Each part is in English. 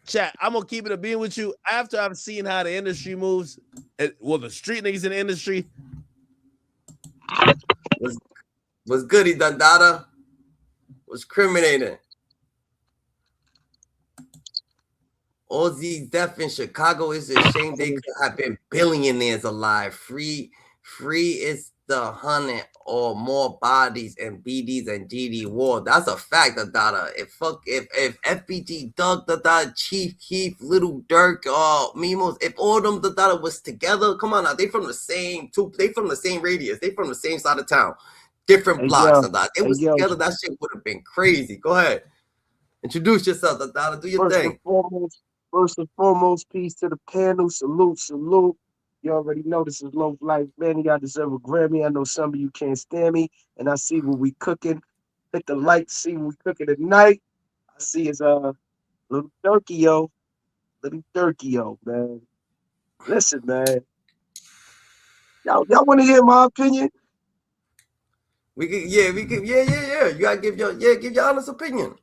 Chat, I'm gonna keep it a being with you. After I've seen how the industry moves, the street niggas in the industry. Was goody Dundada? Was criminating. All these deaths in Chicago is a shame. They could have been billionaires alive. Free is the 100 or more bodies and BDs and GD war. That's a fact, Dada. If FBG, Doug, Dada, Chief Keef, Little Durk, Mimos, if all them Dada was together, come on now, they from the same radius. They from the same side of town. Different blocks, Dada. They was together, that shit would have been crazy. Go ahead. Introduce yourself, Dada. Do your thing. First and foremost, peace to the panel. Salute. You already know this is Low Life, man. Y'all deserve a Grammy. I know some of you can't stand me, and I see what we cooking. Hit the like, see what we cooking tonight. I see it's Little Durkio, man. Listen, man. Y'all want to hear my opinion? We could. You gotta give your honest opinion.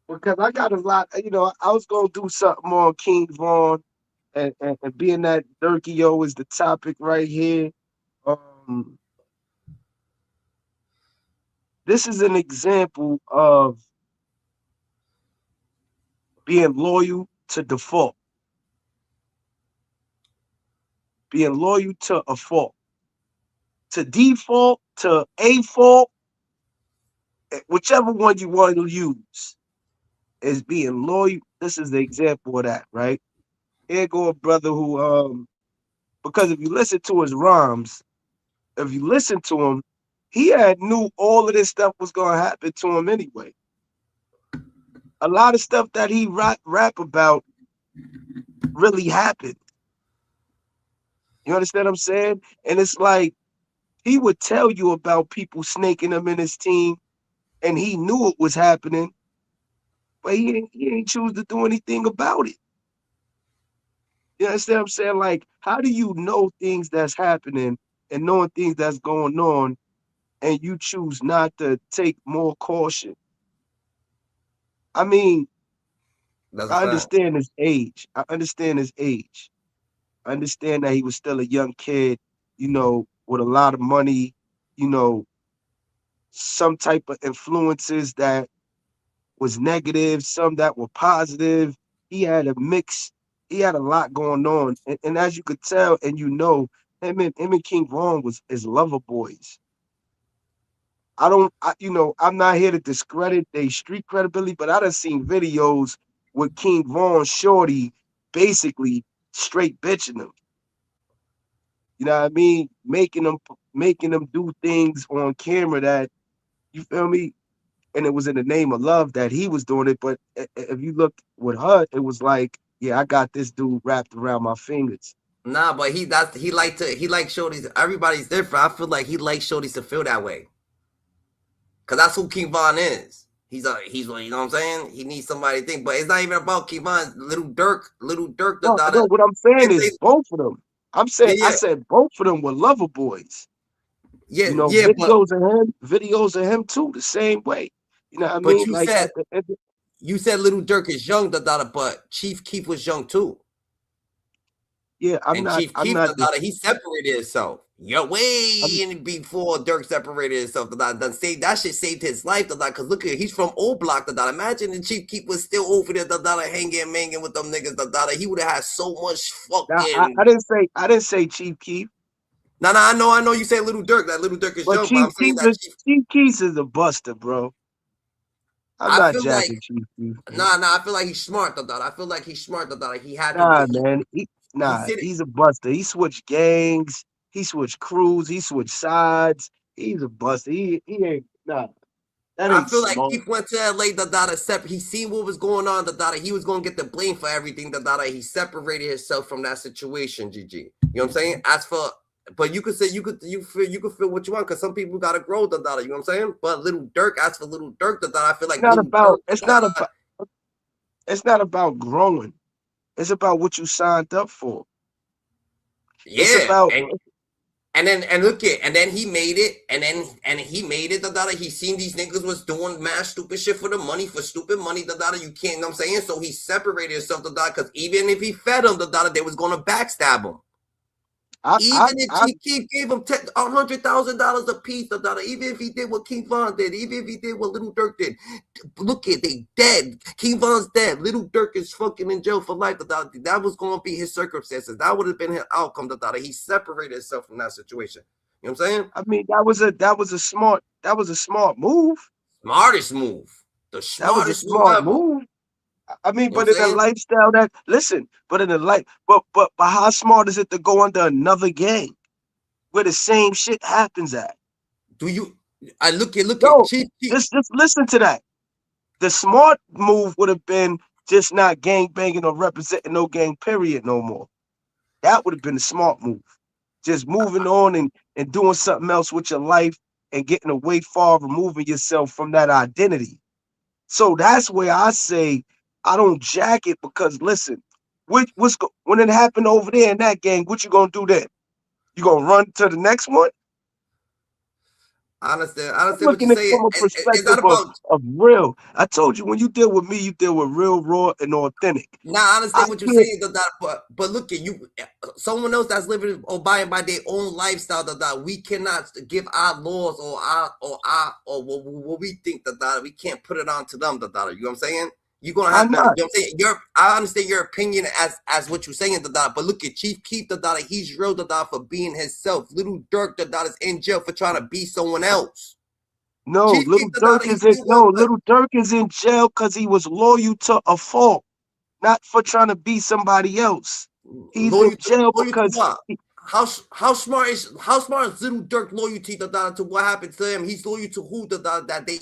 Because I got a lot, I was gonna do something on King Von, and being that Durkio is the topic right here. This is an example of being loyal to default. Being loyal to a fault. To default, to a fault, whichever one you want to use, is being loyal. This is the example of that, right? Here go a brother who, because if you listen to his rhymes, if you listen to him, he had knew all of this stuff was going to happen to him anyway. A lot of stuff that he rap about really happened. You understand what I'm saying? And it's like, he would tell you about people snaking him in his team, and he knew it was happening, but he ain't choose to do anything about it. You understand what I'm saying? Like, how do you know things that's happening and knowing things that's going on, and you choose not to take more caution? I mean, I understand his age. I understand that he was still a young kid, with a lot of money, some type of influences that was negative, some that were positive. He had a mix. He had a lot going on, and as you could tell, and him and King Von is lover boys. I'm not here to discredit their street credibility, but I done seen videos with King Von Shorty basically straight bitching them. You know what I mean? Making them do things on camera that, you feel me? And it was in the name of love that he was doing it. But if you look with her, it was like, yeah, I got this dude wrapped around my fingers. Nah, but he likes shorties. Everybody's different. I feel like he likes shorties to feel that way. Cause that's who King Von is. He's you know what I'm saying? He needs somebody to think, but it's not even about King Von. Little Durk. No, what I'm saying is both of them. I said both of them were lover boys. Yeah, videos of him too, the same way. You know what I mean? You said Little Durk is young, but Chief Keef was young too. Yeah, Chief Keef, he separated himself. Before Durk separated himself. That shit saved his life. Because look at, he's from old block. Imagine the Chief Keef was still over there. Hanging with them niggas. He would have had so much fucking. I didn't say Chief Keef. No, I know you say Little Durk. That Little Durk is young, but I'm saying that Chief Keef is a buster, bro. I feel like Chief Keef. I feel like he's smart, I feel like he's smart, He had he's a buster. He switched gangs. He switched crews. He switched sides. He's a buster. He ain't I feel like he went to LA, he seen what was going on, he was gonna get the blame for everything, he separated himself from that situation, GG. You know what I'm saying? But you could say you could feel what you want, because some people gotta grow, you know what I'm saying? But Little Durk, as for Little Durk, I feel like it's not about growing. It's about what you signed up for. Yeah, And look it, and then he made it, and he made it, he seen these niggas was doing mad stupid shit for the money, for stupid money, you can't, you know what I'm saying? So he separated himself, because even if he fed them, they was gonna backstab him. Even if Chief gave him $100,000 a piece, even if he did what King Von did, even if he did what Little Durk did, look at they dead. King Von's dead. Little Durk is fucking in jail for life. That was going to be his circumstances. That would have been his outcome. He separated himself from that situation. You know what I'm saying? I mean, that was a smart move. Smartest move. The smartest that was a smart move. I mean, but in a lifestyle that but in a life, but how smart is it to go under another gang where the same shit happens at? Do you? I look at Chief. Just listen to that. The smart move would have been just not gang banging or representing no gang period no more. That would have been the smart move. Just moving on and doing something else with your life and getting away far, removing yourself from that identity. So that's where I say I don't jack it, because listen, when it happened over there in that gang, what you gonna do then? You gonna run to the next one? I understand what you're saying. From a perspective of real. I told you, when you deal with me, you deal with real, raw, and authentic. Now I understand what you're saying, but look at you, someone else that's living or abiding by their own lifestyle. We cannot give our laws or what we think we can't put it on to them. You know what I'm saying? You're gonna have to. You know what I'm saying? I understand your opinion as what you're saying, but look at Chief Keef, he's real, for being himself. Little Durk, is in jail for trying to be someone else. No, Chief Little Durk Little Durk is in jail because he was loyal to a fault, not for trying to be somebody else. He's in jail because how smart is Little Durk loyalty to what happened to him? He's loyal to who that they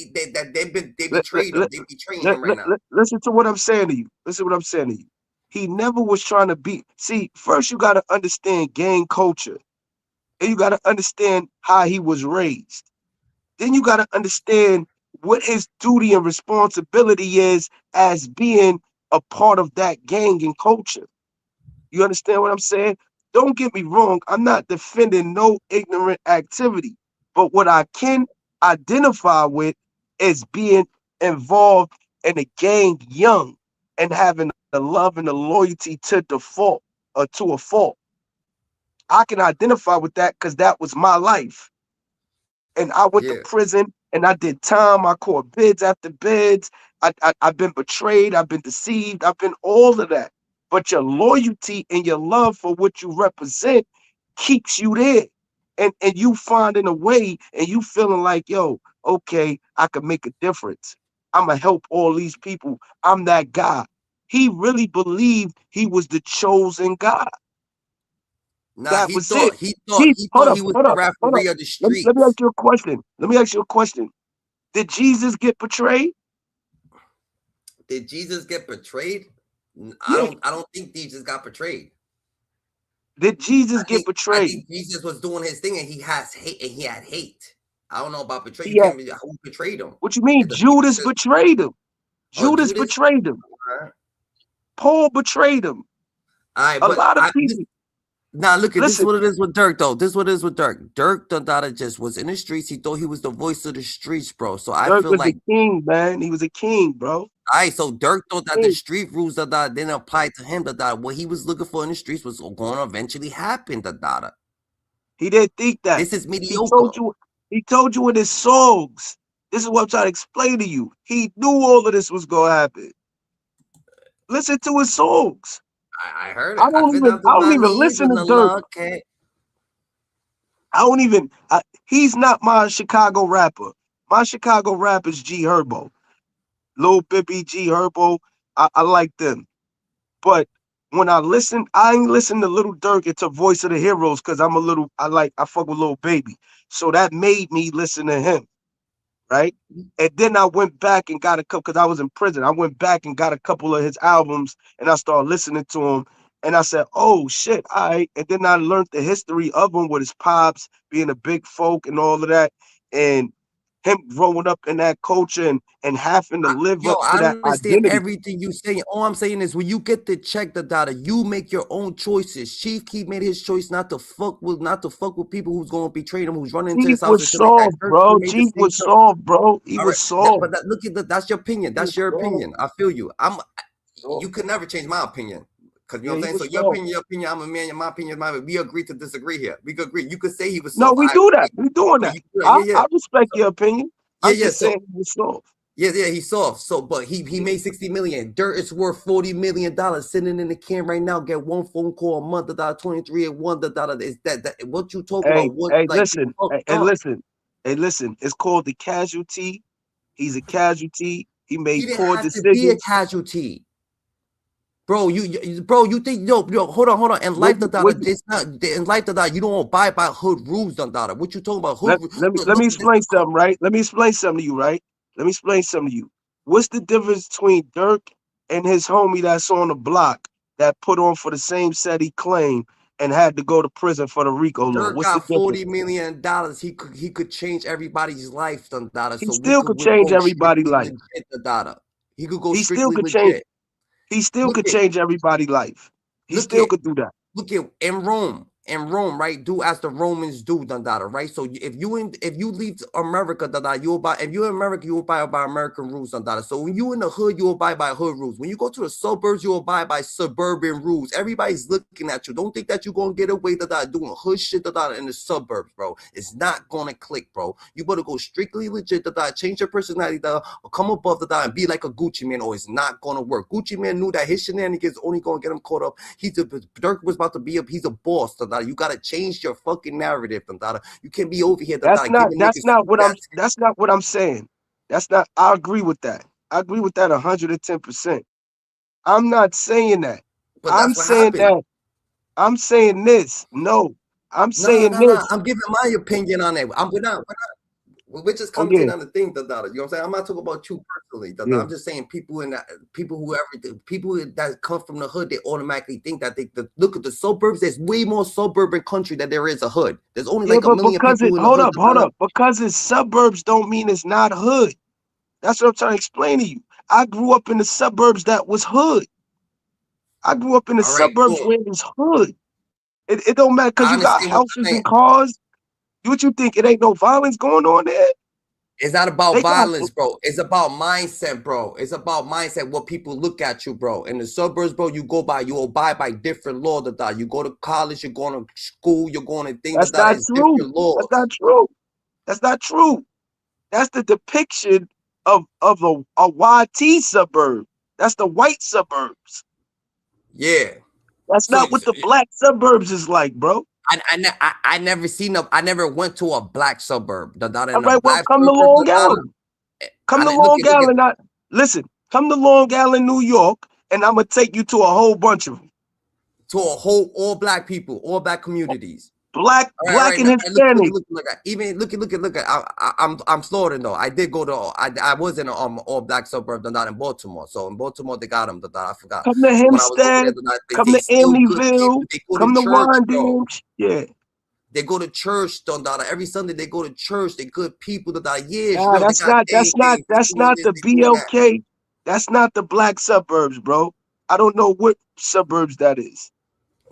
betrayed him. They betraying him right now. Listen to what I'm saying to you. He never was trying to be. See, first you got to understand gang culture, and you got to understand how he was raised. Then you got to understand what his duty and responsibility is as being a part of that gang and culture. You understand what I'm saying? Don't get me wrong. I'm not defending no ignorant activity, but what I can identify with is being involved in a gang young and having the love and the loyalty to default or to a fault. I can identify with that because that was my life. And I went to prison and I did time. I caught bids after bids. I've been betrayed. I've been deceived. I've been all of that. But your loyalty and your love for what you represent keeps you there. And you finding a way and you feeling like, yo, okay, I can make a difference. I'm going to help all these people. I'm that guy. He really believed he was the chosen God. Nah, that was it. He thought he was the referee of the streets. Let me ask you a question. Did Jesus get betrayed? Did Jesus get betrayed? I don't think Jesus got betrayed. Did Jesus get betrayed? I think Jesus was doing his thing and he has hate and he had hate. I don't know about betrayal. Who betrayed him? What you mean? Judas betrayed him. Judas betrayed him. Paul betrayed him. All right, a lot of people. Now look at this. Is what it is with Durk, though. This is what it is with Durk. Durk just was in the streets. He thought he was the voice of the streets, bro. So I feel like a king, man. He was a king, bro. All right, so Durk thought that the street rules didn't apply to him. What he was looking for in the streets was going to eventually happen. He didn't think that. This is mediocre. He told you in his songs. This is what I'm trying to explain to you. He knew all of this was going to happen. Listen to his songs. I heard it. I don't even listen to Durk. He's not my Chicago rapper. My Chicago rapper is G Herbo. Lil Bibby, G Herbo. I like them. But when I listen, I ain't listen to Little Durk. It's a Voice of the Heroes because I fuck with Lil Baby. So that made me listen to him. Right. And then I went back and got a couple, because I was in prison. I went back and got a couple of his albums and I started listening to him. And I said, oh shit, all right. And then I learned the history of him with his pops being a big folk and all of that. And him growing up in that culture and having to live Yo, up to I that understand identity. everything you saying. All I'm saying is when you get the check, the data, you make your own choices. Chief Keef made his choice not to fuck with people who's gonna betray him, who's running into Chief his house and was shit like that. soft, Durk, bro. he made the Chief same was choice. soft, bro. He All was right, soft. but look at that's your opinion. That's your opinion. I feel you. You could never change my opinion. Cause you know what I'm saying? So your opinion, I'm a man, my opinion is mine. We agree to disagree here. We could agree. You could say he was No, soft. we do that. We doing that. Yeah. I respect your opinion. Yeah, I'm just saying he was soft. Yeah, he's soft. So, but he made 60 million. Dirt is worth $40 million sitting in the can right now. Get one phone call a month, 23 and one. Is that what you talking about? What Listen. Listen. It's called the casualty. He's a casualty. He made He didn't poor have to be a decisions. casualty. Bro, you think hold on. In life, it's not in life, you don't abide by hood rules, dada. What you talking about? Hood let me explain something, right? Let me explain something to you, right? Let me explain something to you. What's the difference between Durk and his homie that's on the block that put on for the same set he claimed and had to go to prison for the RICO law? Durk What's the got difference? $40 million. He could change everybody's life, dada. He So still could change go everybody's strictly life. legit, dada. He could go He still strictly could change. legit. He still could change everybody's life. He still could do that. Look at in Rome, right? Do as the Romans do, dada, right? So if you leave America, dada, you'll buy. If you're in America, you'll abide by American rules, dada. So when you in the hood, you'll abide by hood rules. When you go to the suburbs, you'll abide by suburban rules. Everybody's looking at you. Don't think that you're gonna get away, dada, doing hood shit, dada, in the suburbs, bro. It's not gonna click, bro. You better go strictly legit, dada. Change your personality, dada, or come above, dada, and be like a Gucci man, or it's not gonna work. Gucci man knew that his shenanigans only gonna get him caught up. Durk was about to be he's a boss, dada. You gotta change your fucking narrative, dada. You can't be over here, dada. That's not what I'm saying. That's not. I agree with that. I agree with that 110%. I'm not saying that. But I'm that's what saying happened. that. I'm saying this. No, I'm saying No. this. I'm giving my opinion on it. We're just commenting on the thing, dada. You know what I'm saying? I'm not talking about you personally, dada. I'm just saying people that come from the hood, they automatically think that they look at the suburbs. There's way more suburban country than there is a hood. There's only like a million people in the hood. Hold up. Because it's suburbs don't mean it's not hood. That's what I'm trying to explain to you. I grew up in the suburbs that was hood. I grew up in the suburbs where it was hood. It don't matter because you got houses and cars. What you think? It ain't no violence going on there? It's not about violence, bro. It's about mindset, bro. It's about mindset, what people look at you, bro. In the suburbs, bro, you abide by different law, You go to college, you're going to school, you're going to things, That's not true. That's not true. That's not true. That's the depiction of a YT suburb. That's the white suburbs. Yeah. That's not what the black suburbs is like, bro. I never went to a black suburb. All right, well, come to Long Island. Come to Long Island. Listen, come to Long Island, New York, and I'm gonna take you to a whole bunch of them. To all black people, all black communities. Black and Hispanic. Look at. I'm Florida though. I did go to. I was in an all black suburb, not in Baltimore. So in Baltimore they got them. I forgot. Come to Hempstead. Come to Amityville. Come to Wanding. Yeah. They go to church, every Sunday they go to church. They good people, yeah. Nah, that's not the BLK. That's not the black suburbs, bro. I don't know what suburbs that is.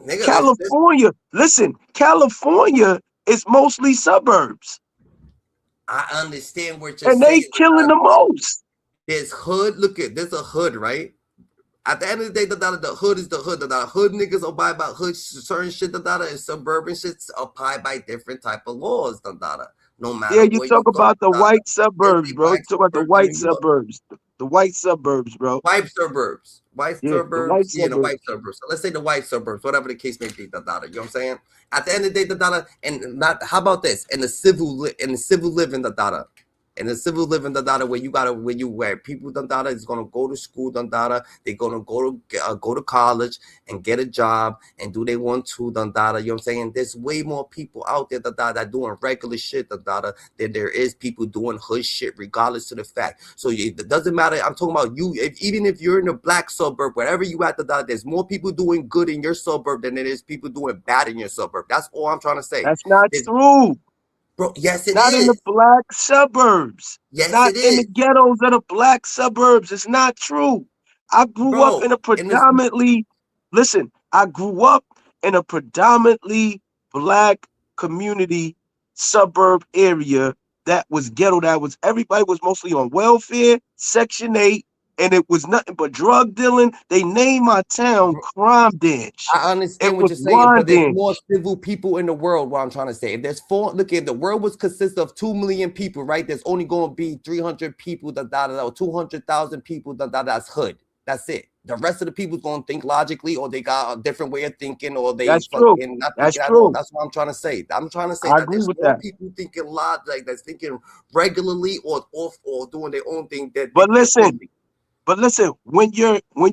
Nigga, California, listen, California is mostly suburbs. I understand what you're saying. And they killing the most. There's hood. There's a hood, right? At the end of the day, the hood is the hood. The hood niggas abide by hood certain shit. And suburban shits abide by different type of laws. No matter. Yeah, you talk about the white suburbs, bro. You talk about the white suburbs. The white suburbs, bro. White suburbs. The white suburbs. So let's say the white suburbs, whatever the case may be, you know what I'm saying? At the end of the day, and not how about this? In the civil living, in the civil living, where people is gonna go to school, they're gonna go to college and get a job and do they want to, you know what I'm saying? There's way more people out there that doing regular shit, than there is people doing hood shit, regardless of the fact. So it doesn't matter. I'm talking about you. Even if you're in a black suburb, wherever you at, there's more people doing good in your suburb than there is people doing bad in your suburb. That's all I'm trying to say. That's not true. Bro, yes, it Not in the is. black suburbs. Yes, Not it in the is. ghettos of the black suburbs. It's not true. I grew up Bro, in a in this, predominantly, listen, I grew up in a predominantly black community suburb area that was ghetto. That was everybody was mostly on welfare, Section 8, and it was nothing but drug dealing. They named my town Crime Dance. I It understand what was you're saying, Wine but there's more Dance. civil people in the world. What I'm trying to say, if there's look, if the world was consist of 2 million people, right? There's only going to be 300 people or 200,000 people that's hood. That's it. The rest of the people's going to think logically, or they got a different way of thinking, or they That's true. fucking not That's thinking at all. true. That's what I'm trying to say. I'm trying to say I that agree there's with more that. people thinking like that's thinking regularly or off or doing their own thing that But think they're listen, hoodie. when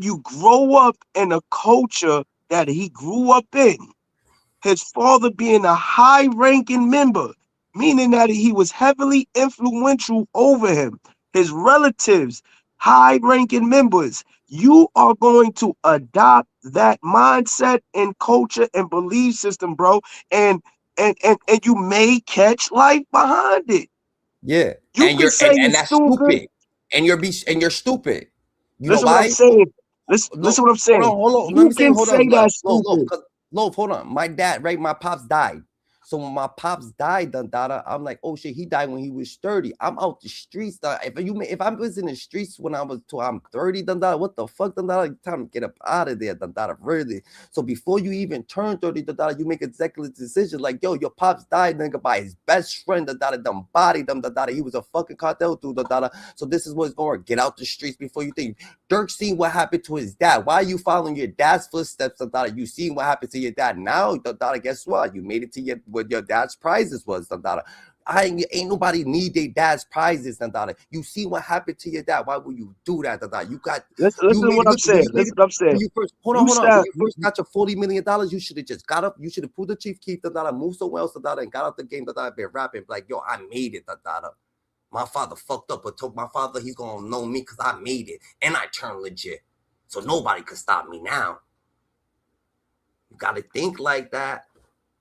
you grow up in a culture that he grew up in, his father being a high-ranking member, meaning that he was heavily influential over him, his relatives, high-ranking members, you are going to adopt that mindset and culture and belief system, bro. And you may catch life behind it. Yeah, You and can you're say and it's that's stupid. stupid, and you're stupid. You know Listen what I'm why? saying. Listen Look, what I'm saying. hold on. Let You me say, can hold on, say look, that's look, stupid. look, hold on. My dad, right? My pops died. So when my pops died, Dada, I'm like, oh shit, he died when he was 30. I'm out the streets. If I was in the streets when I was till I'm 30, Dada, what the fuck, Dada? Time to get up out of there, Dada. Really. So before you even turn 30, Dada, you make a executive decision like, yo, your pops died, nigga, by his best friend, Dada, them bodied them, Dada. He was a fucking cartel dude, Dada. So this is what's going to get out the streets before you think. Durk seen what happened to his dad. Why are you following your dad's footsteps, Dada? You seen what happened to your dad. Now, Dada, guess what? You made it to what your dad's prizes was, Dada. Ain't nobody need their dad's prizes, Dada. You see what happened to your dad. Why would you do that, Dada? Listen to what I'm saying. Listen what I'm saying. When you first, hold You on. When sound you first got your $40 million, you should have just got up. You should have pulled the chief keep, Dada, moved somewhere else, Dada, and got out the game, Dada, been rapping like, yo, I made it, Dada. My father fucked up, but told my father he's gonna know me because I made it and I turned legit. So nobody could stop me now. You gotta think like that,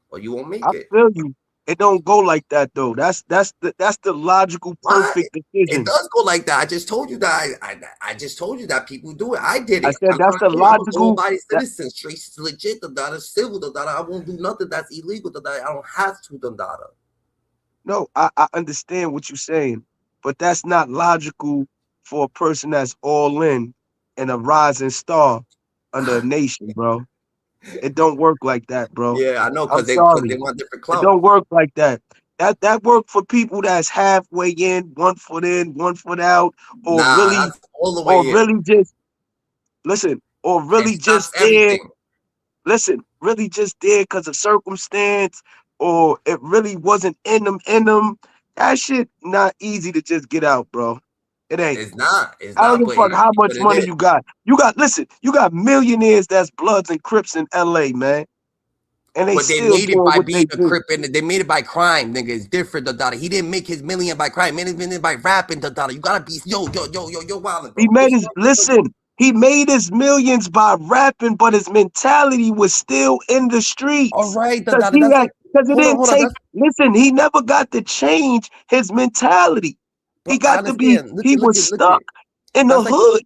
or you won't make I it. feel you. It don't go like that though. That's the logical, Why? perfect It decision. does go like that. I just told you that. I just told you that people do it. I did I it. said I'm that's not the here. I'm a logical. law-abiding That citizen, straight legit. The civil. I won't do nothing that's illegal. I don't have to. no, I understand what you're saying, but that's not logical for a person that's all in and a rising star under a nation, bro. It don't work like that, bro. Yeah, I know, I'm because they sorry. want different It clout. don't work like that. That work for people that's halfway in, 1 foot out, or Nah, really, that's all the or way in really just listen, or and really stops just there. everything. Listen, really just there because of circumstance, or it really wasn't in them. That shit not easy to just get out, bro. It ain't. It's not. It's I don't not, give a but fuck how much it money is. you got. Listen, you got millionaires that's Bloods and Crips in LA, man. And they But they still made it doing by what they being a do. crip, and they made it by crime, nigga. It's different, Dada. He didn't make his million by crime. Made his million by rapping, Dada. You gotta be yo, wildin', He bro. made This his motherfucker, listen. He made his millions by rapping, but his mentality was still in the all streets. right, Cause Dada. he That's had, like, cause it didn't hold on. take. That's, Listen, he never got to change his mentality. bro, He I got to be. understand. He was Look at stuck it. in the That's like hood.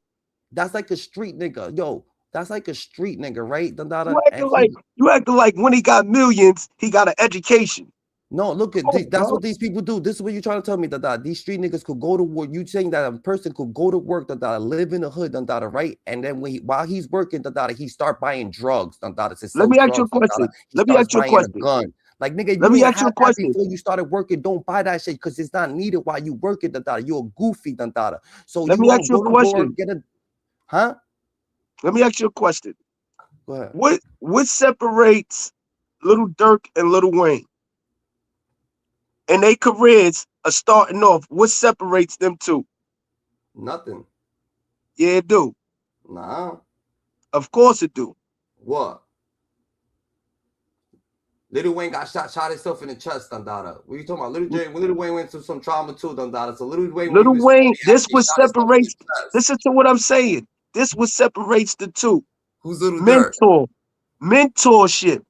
that's like a street nigga, yo. That's like a street nigga, right, You Dada? acting And like when he got millions, he got an education. no, look at Come on, that's bro. what these people do. This is what you're trying to tell me, that these street niggas could go to work. You saying that a person could go to work, that live in the hood, right? And then while he's working, he start buying drugs, to Let sell me ask you a drugs, question. he Let me starts ask you a buying a question. gun. Like, nigga, you Let me didn't ask you have a that question. before you started working. Don't buy that shit because it's not needed while you working, You're a goofy, So Let you me gonna ask you a go to work, question. get a huh? Let me ask you a question. Go ahead. What separates Little Durk and Little Wayne? And their careers are starting off. What separates them two? Nothing. Yeah, it do. Nah. Of course it do. What? Little Wayne got shot himself in the chest, Dandada. What are you talking about? Little Wayne went through some trauma too, Dandada. So Little Wayne, when he Little was 20, Wayne, this actually what shot himself in the separates. chest. Listen to what I'm saying. This what separates the two. Who's Little Durk? Mentorship,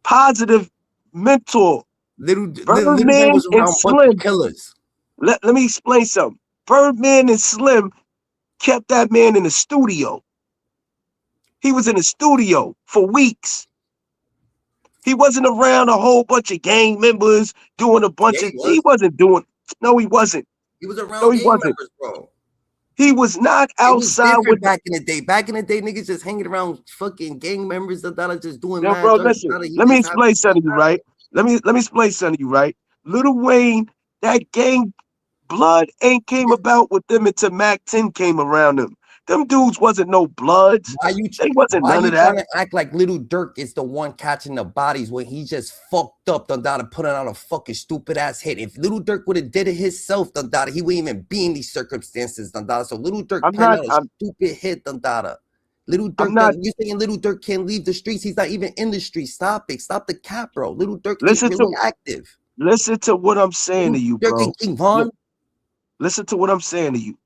positive mentor. Little Wayne Birdman was and around a bunch of Slim. killers. Let me explain something. Birdman and Slim kept that man in the studio. He was in the studio for weeks. He wasn't around a whole bunch of gang members doing a bunch Yeah, of. he was. He wasn't doing. No, he wasn't. He was No, around he gang wasn't. members, bro. He was not It was outside with. different back in the day. Back in the day, niggas just hanging around fucking gang members that are just doing Now, mad bro, drugs. listen. He Let me just happened explain to be something to you, right? Let me explain something to you, right? Lil Wayne, that gang blood ain't came about with them until Mac 10 came around them. Them dudes wasn't no bloods. They wasn't Why none you of that. trying to act like little Durk is the one catching the bodies when he just fucked up done and putting out a fucking stupid ass hit? If little Durk would have did it himself, done he wouldn't even be in these circumstances, done. So little Durk I'm penned not. out a stupid hit, done. Little I'm Durk, not. you saying little Durk can't leave the streets? He's not even in the streets. Stop it. Stop the cap, bro. Little Durk ain't Listen really to. active. Listen to what I'm saying Little to you, Durk bro. and King Von. Listen to what I'm saying to you.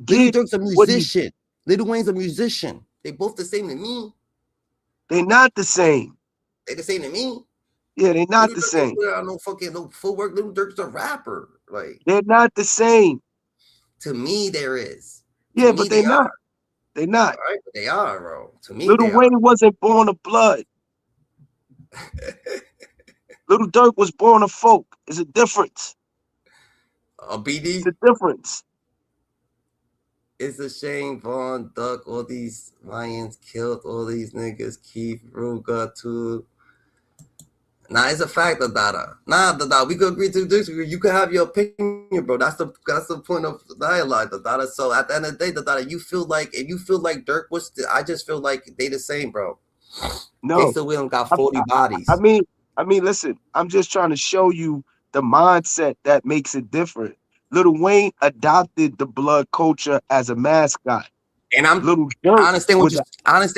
Little Forget Durk's a what he. musician. Little Wayne's a musician. They both the same to me. They're not the same. They the same to me. Yeah, they're not Little the Durk don't same. put out no footwork. Little Durk's a rapper. Like, They're not the same. to me, there is. To Yeah, me, but they're they are. not. They're not. All right, but they are, bro. To me, Lil they are. Wayne wasn't born of blood. Little Durk was born of folk. It's a difference. A It's BD. a difference. It's a shame Vaughn Duck, all these lions killed all these niggas. Keith Ruga too. Nah, it's a fact, Dada. Nah, we could agree to disagree. You could have your opinion, bro. That's the point of dialogue, Dada. So at the end of the day, Dada, you feel like if you feel like Dirk was, I just feel like they the same, bro. No, Gangsta William got 40 bodies. I mean, listen. I'm just trying to show you the mindset that makes it different. Lil Wayne adopted the blood culture as a mascot. And Little Durk I understand was.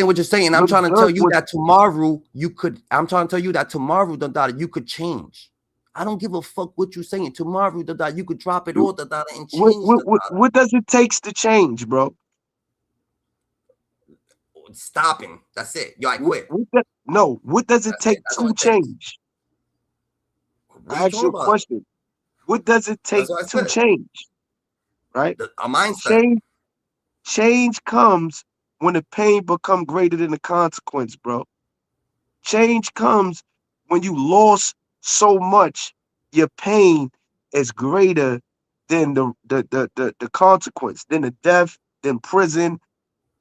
what you're saying. I'm Little trying to Durk tell you was. that tomorrow you could. I'm trying to tell you that tomorrow, Dada, you could change. I don't give a fuck what you're saying. Tomorrow, Dada, you could drop it all, Dada, and change, What does it take to change, bro? Stopping. That's it. Yo, I quit. No, what does it take That's all to it takes. change? What are I you ask you talking a about? question. What does it take That's what I to said. change? Right? A mindset. Change comes when the pain become greater than the consequence, bro. Change comes when you lost so much, your pain is greater than the consequence, than the death, than prison.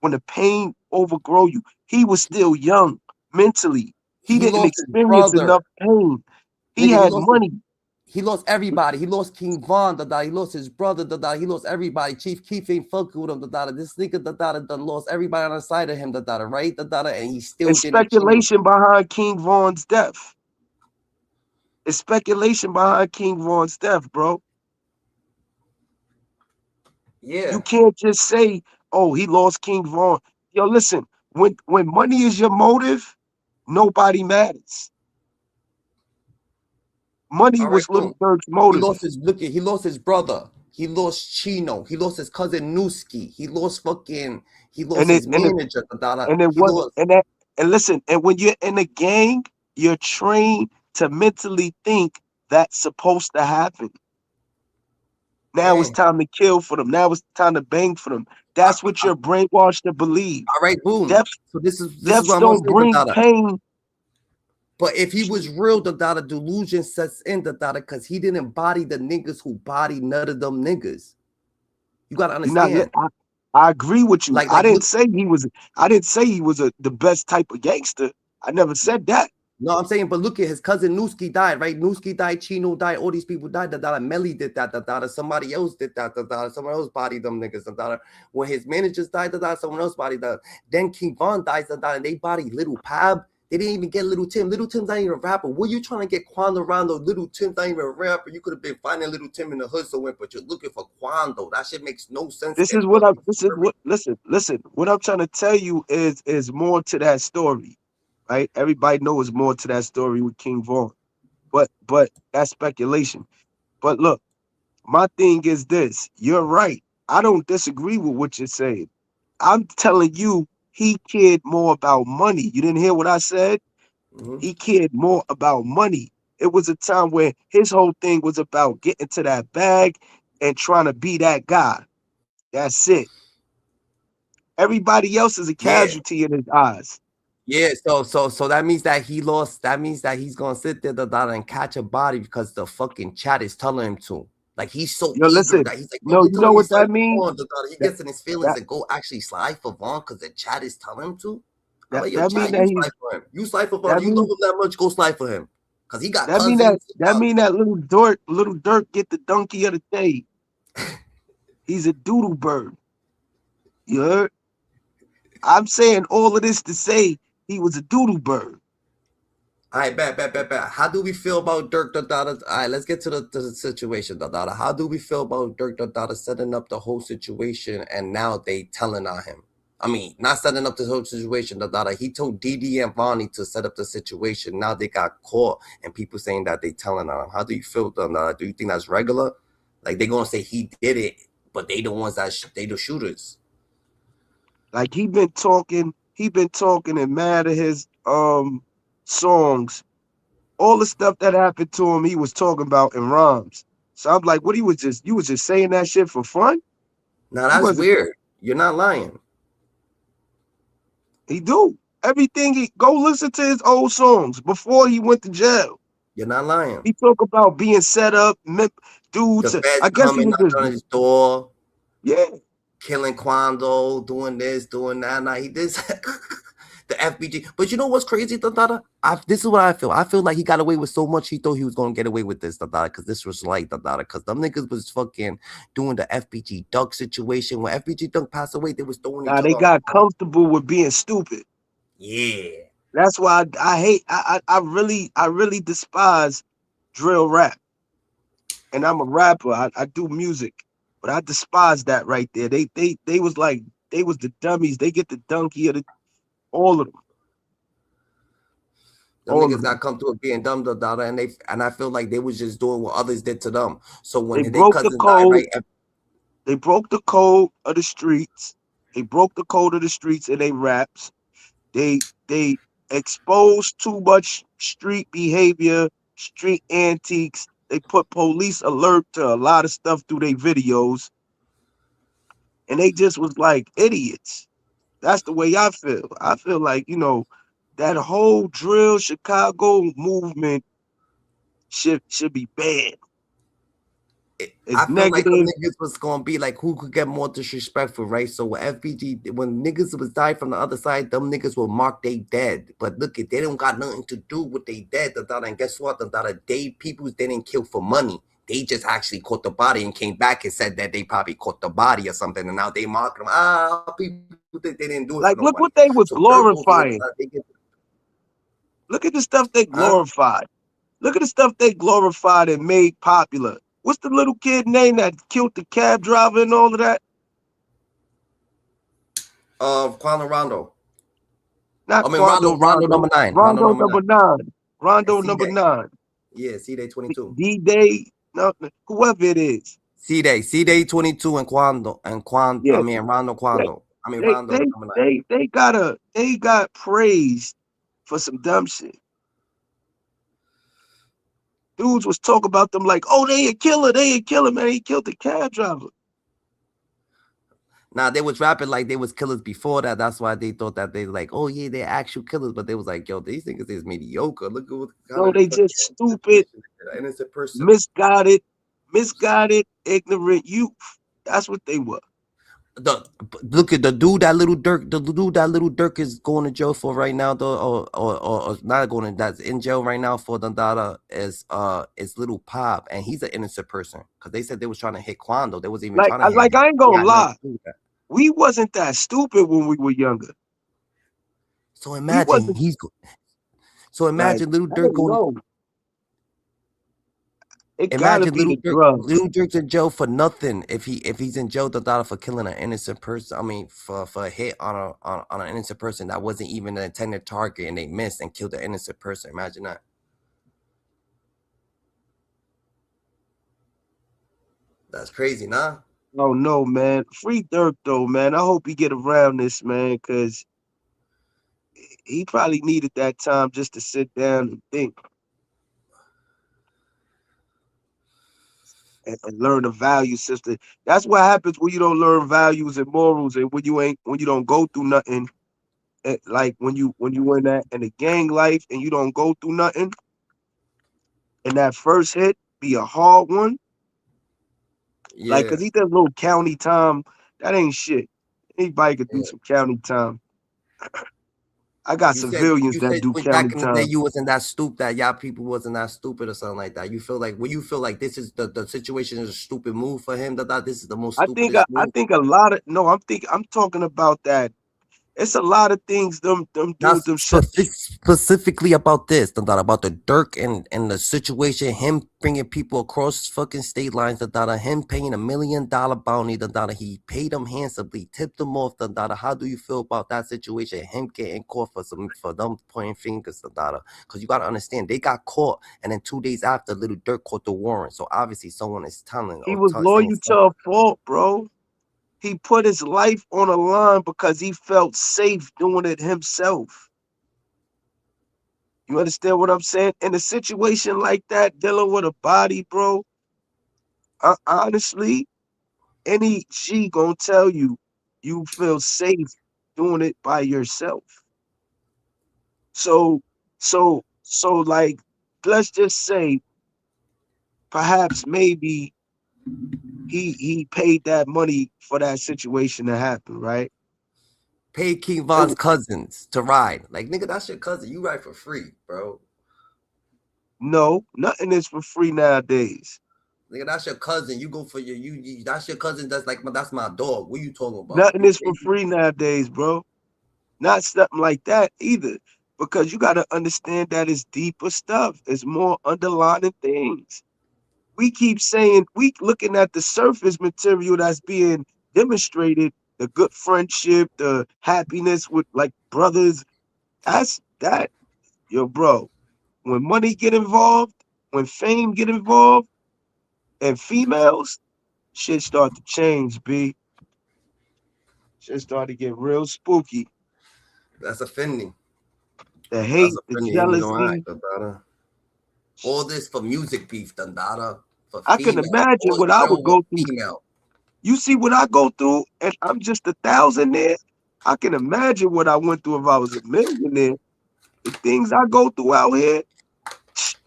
When the pain overgrow you, he was still young mentally. He He didn't lost his experience brother. enough pain. He Nigga, had money. he lost everybody. He lost King Von, Dada. He lost his brother, Dada. He lost everybody. Chief Keef ain't fucking with him, Dada. This nigga, Dada, done lost everybody on the side of him, Dada, right? Dada, and he still It's didn't change. speculation behind King Von's death. It's speculation behind King Von's death, bro. Yeah. You can't just say, "Oh, he lost King Von." Yo, listen. When money is your motive, nobody matters. Money All right, was boom. Little Durk's He motive, lost his brother. He lost Chino. He lost his cousin Newski. He lost and it his manager, Dada. and it He was lost. and listen. And when you're in a gang, you're trained to mentally think that's supposed to happen. Now it's Hey. time to kill for them. Now it's time to bang for them. That's what you're brainwashed to believe. All right, boom. Death, So this is deaths what I'm gonna don't say, bring Dada. pain. But if he was real, Dada, delusion sets in, Dada, because he didn't body the niggas who bodied none of them niggas. You gotta You're not. understand. I agree with you. Like I didn't look, say he was. I didn't say he was the best type of gangster. I never said that. no, I'm saying, but look at his cousin Newski died, right? Newski died, Chino died, all these people died. Dada, Melly did that, Dada. Somebody else did that, Dada. Someone else bodied them niggas, Dada. When his managers died, Dada, someone else bodied them. Then King Von dies, Dada, and they bodied Little Pab. They didn't even get Little Tim. Little Tim's not even a rapper. What are you trying to get Quando around? Little Tim's not even a rapper. You could have been finding Little Tim in the hood somewhere, but you're looking for Quando. That shit makes no sense. This is what I. This is what. Listen. What I'm trying to tell you is more to that story, right? Everybody knows more to that story with King Von, but that's speculation. But look, my thing is this. You're right. I don't disagree with what you're saying. I'm telling you, he cared more about money. You didn't hear what I said? Mm-hmm. He cared more about money. It was a time where his whole thing was about getting to that bag and trying to be that guy. That's it. Everybody else is a Yeah. casualty in his eyes. Yeah, so that means that he lost. That means that he's gonna sit there and catch a body because the fucking chat is telling him to. Like he's so Yo, eager listen. that he's like, oh, No, they you know telling me what slide that for means? Vaughn. He That gets in his feelings that and go actually slide for Vaughn because the chat is telling him to. I'm that like, yo, that mean chat, that you he's slide for him. You slide for Vaughn. that You love mean him that much, go slide for him. Cause he got that mean that cousins. that mean that little Dirk get the donkey of the day. He's a doodle bird. You heard? I'm saying all of this to say he was a doodle bird. All right, bet. How do we feel about Dirk the Dada? All right, let's get to the situation, the Dada. How do we feel about Dirk the Dada setting up the whole situation and now they telling on him? I mean, not setting up the whole situation, the Dada. He told Didi and Vonnie to set up the situation. Now they got caught and people saying that they telling on him. How do you feel, the Dada? Do you think that's regular? Like they gonna say he did it, but they the ones that they the shooters. Like he been talking and mad at his songs. All the stuff that happened to him, he was talking about in rhymes. So I'm like, what you was just saying that shit for fun? Now He that's wasn't weird. You're not lying. he do. Everything he go listen to his old songs before he went to jail. You're not lying. He talk about being set up, The dudes. feds I guess he coming, was just knocking on his door. yeah. Killing Quando, doing this, doing that. Now he did the FBG. But you know what's crazy, Tata? This is what I feel. I feel like he got away with so much. He thought he was gonna get away with this, Tata, because this was like Tata, because them niggas was fucking doing the FBG Duck situation. When FBG Duck passed away, they was throwing each Nah, other they on the got phone. comfortable with being stupid. Yeah. That's why I hate. I really despise drill rap. And I'm a rapper. I do music, but I despise that right there. They was like they was the dummies. They get the donkey of the all of them, Them all of niggas them. got come to it being dumb, Tata, and I feel like they was just doing what others did to them. So They when their broke the cousin died, code. right? They broke the code of the streets. They broke the code of the streets in they raps. They exposed too much street behavior, street antiques. They put police alert to a lot of stuff through their videos, and they just was like idiots. That's the way I feel. I feel like, that whole drill Chicago movement should be banned. I It's feel like them negative. niggas was gonna be like who could get more disrespectful, right? So when FBG, when niggas was died from the other side, them niggas will mark they dead. But look, they don't got nothing to do with they dead. And guess what? They people didn't kill for money. They just actually caught the body and came back and said that they probably caught the body or something. And now they mark them. People think they didn't do it for Like, no look money. what they was So Dirk over here, glorifying. they get, Look at the stuff they huh? glorified. Look at the stuff they glorified and made popular. What's the little kid name that killed the cab driver and all of that? Quando Rondo. Not I mean Rondo, Rondo Rondo. number 9. Rondo Rondo number number 9. nine. And Rondo C number Day. 9. Yeah, C Day 22. D-Day, no, whoever it is. C Day 22 and Quando. I Yeah, mean Rondo they Quando. I mean they Rondo they number 9. they got praised for some dumb shit. Dudes was talking about them like, oh, they a killer, man. He killed the cab driver. Now they was rapping like they was killers before that. That's why they thought that they like, oh yeah, they're actual killers. But they was like, yo, these niggas is mediocre. Look at what kind No, of they fucking just stupid, innocent person. misguided, ignorant youth. That's what they were. The look at the dude that little Dirk, the dude that little Dirk is going to jail for right now, though, or not going to, that's in jail right now for the data is little Pop, and he's an innocent person because they said they was trying to hit Quando. They was even Like, trying to hit him. I ain't He gonna had nothing lie. to do with that. We wasn't that stupid when we were younger. So We imagine wasn't like, little I Dirk don't going. know. It gotta Imagine be the drugs. little Dirk's in jail for nothing. If he's in jail, the data for killing an innocent person. I mean, for a hit on an innocent person that wasn't even an intended target, and they missed and killed an innocent person. Imagine that. That's crazy, nah. Oh no, man. Free Dirk though, man. I hope he get around this, man, because he probably needed that time just to sit down and think. and learn the value system. That's what happens when you don't learn values and morals, and when you don't go through nothing. Like when you in that in the gang life and you don't go through nothing, and that first hit be a hard one. Like, Yeah. cause he does little county time. That ain't shit. Anybody could do Yeah. some county time. I got civilians You that said do when back county in the day time. you wasn't that stupid, that y'all people wasn't that stupid or something like that. You feel like when you feel like this is the situation is a stupid move for him, that this is the most stupidest I move. think a lot of no. I'm talking about that. It's a lot of things them Not dudes themselves. specifically about this, about the Dirk and the situation, him bringing people across fucking state lines, him paying $1 million bounty, he paid them handsomely, tipped them off, how do you feel about that situation? Him getting caught for them pointing fingers, because you gotta understand they got caught, and then 2 days after, little Dirk caught the warrant, so obviously someone is telling He or was saying loyal to something. a fault, bro. He put his life on the line because he felt safe doing it himself. You understand what I'm saying? In a situation like that, dealing with a body, bro, honestly, any G gonna tell you you feel safe doing it by yourself. So, like, let's just say, perhaps maybe he paid that money for that situation to happen, right? Pay King It, Von's cousins to ride. Like, nigga, that's your cousin. You ride for free, bro. no, nothing is for free nowadays. Nigga, that's your cousin. You go for you that's your cousin. That's like that's my dog. What you talking about? Nothing is for free nowadays, bro. Not something like that either. Because you got to understand that it's deeper stuff. It's more underlying things. We keep saying, we looking at the surface material that's being demonstrated, the good friendship, the happiness with like brothers. That's that, yo, bro. When money get involved, when fame get involved, and females, shit start to change, B. Shit start to get real spooky. That's offending. The That's hate, the offending. Ain't gonna jealousy. act, Dada. All this for music beef, Dada. For I can female. imagine All what I would drill with go through. female. You see what I go through, and I'm just 1,000 there. I can imagine what I went through if I was a millionaire. The things I go through out here,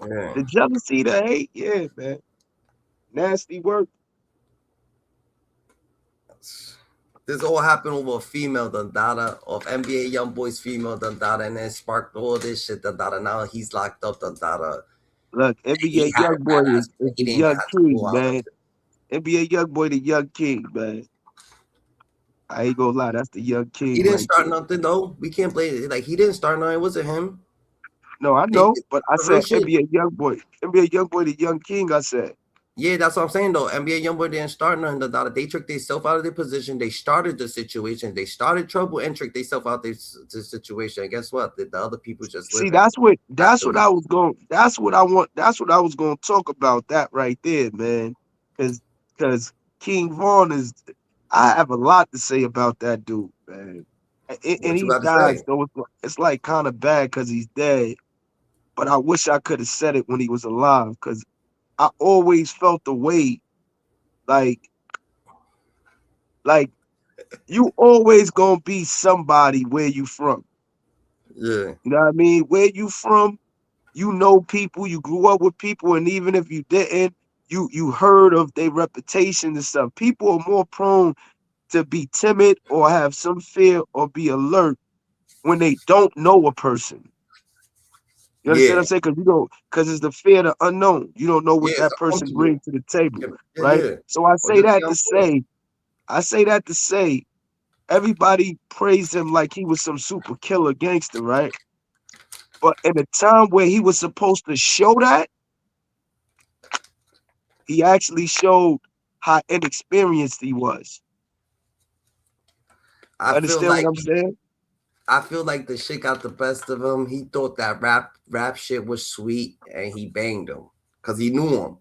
Yeah. the jealousy, the hate, yeah, man. Nasty work. This all happened over a female, Dada, of NBA young boys female, Dada, and then sparked all this shit, Dada. Now he's locked up, Dada. Look, He NBA had young a boy badass is the meeting, young had to king, pull out of man. it. NBA young boy, the young king, man. I ain't gonna lie, that's the young He king didn't right start there. nothing though. We can't blame it. Like he didn't start nothing. It wasn't him. No, I They know, did but I the real said shit. NBA young boy. NBA young boy, the young king, I said. Yeah, that's what I'm saying though. NBA YoungBoy didn't start nothing. They tricked themselves out of their position. They started the situation. They started trouble and tricked themselves out of the situation. And guess what? The other people just See, living that's what happily. I was going. That's what I want. That's what I was going to talk about. That right there, man. Because King Vaughn is. I have a lot to say about that dude, man. And What you he got to died, say? so it's like kind of bad because he's dead. But I wish I could have said it when he was alive, because I always felt the way, like like you always gonna be somebody where you from. Yeah, You know what I mean? Where you from, you know people, you grew up with people, and even if you didn't, you heard of their reputation and stuff. People are more prone to be timid or have some fear or be alert when they don't know a person. You understand what yeah, I'm saying? Because you don't, because it's the fear of the unknown. You don't know yeah. what It's that person uncomfortable. brings to the table, Yeah, right? yeah. So I Or say just be that on to point. say, everybody praised him like he was some super killer gangster, right? But in a time where he was supposed to show that, he actually showed how inexperienced he was. I feel Understand what like I'm saying? the shit got the best of him. He thought that rap shit was sweet, and he banged him because he knew him.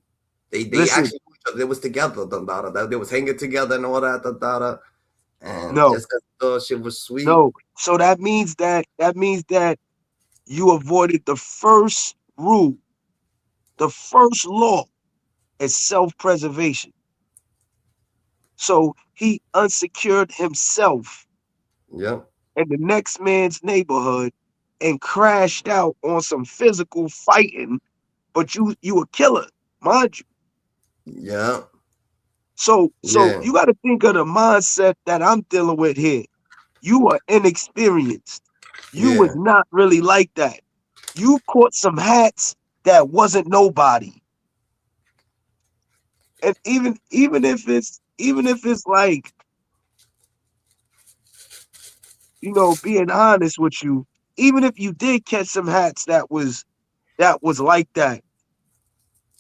They Listen, actually knew each other. They was together, They was hanging together and all that. And no, just because the shit was sweet, no. So that means that you avoided the first rule, the first law. as self-preservation. So he unsecured himself Yep. in the next man's neighborhood and crashed out on some physical fighting, but you a killer, mind you. Yep. So Yeah. you got to think of the mindset that I'm dealing with here. You are inexperienced. You was Yeah. not really like that. You caught some hats that wasn't nobody. And even if it's like, being honest with you, even if you did catch some hats that was like that,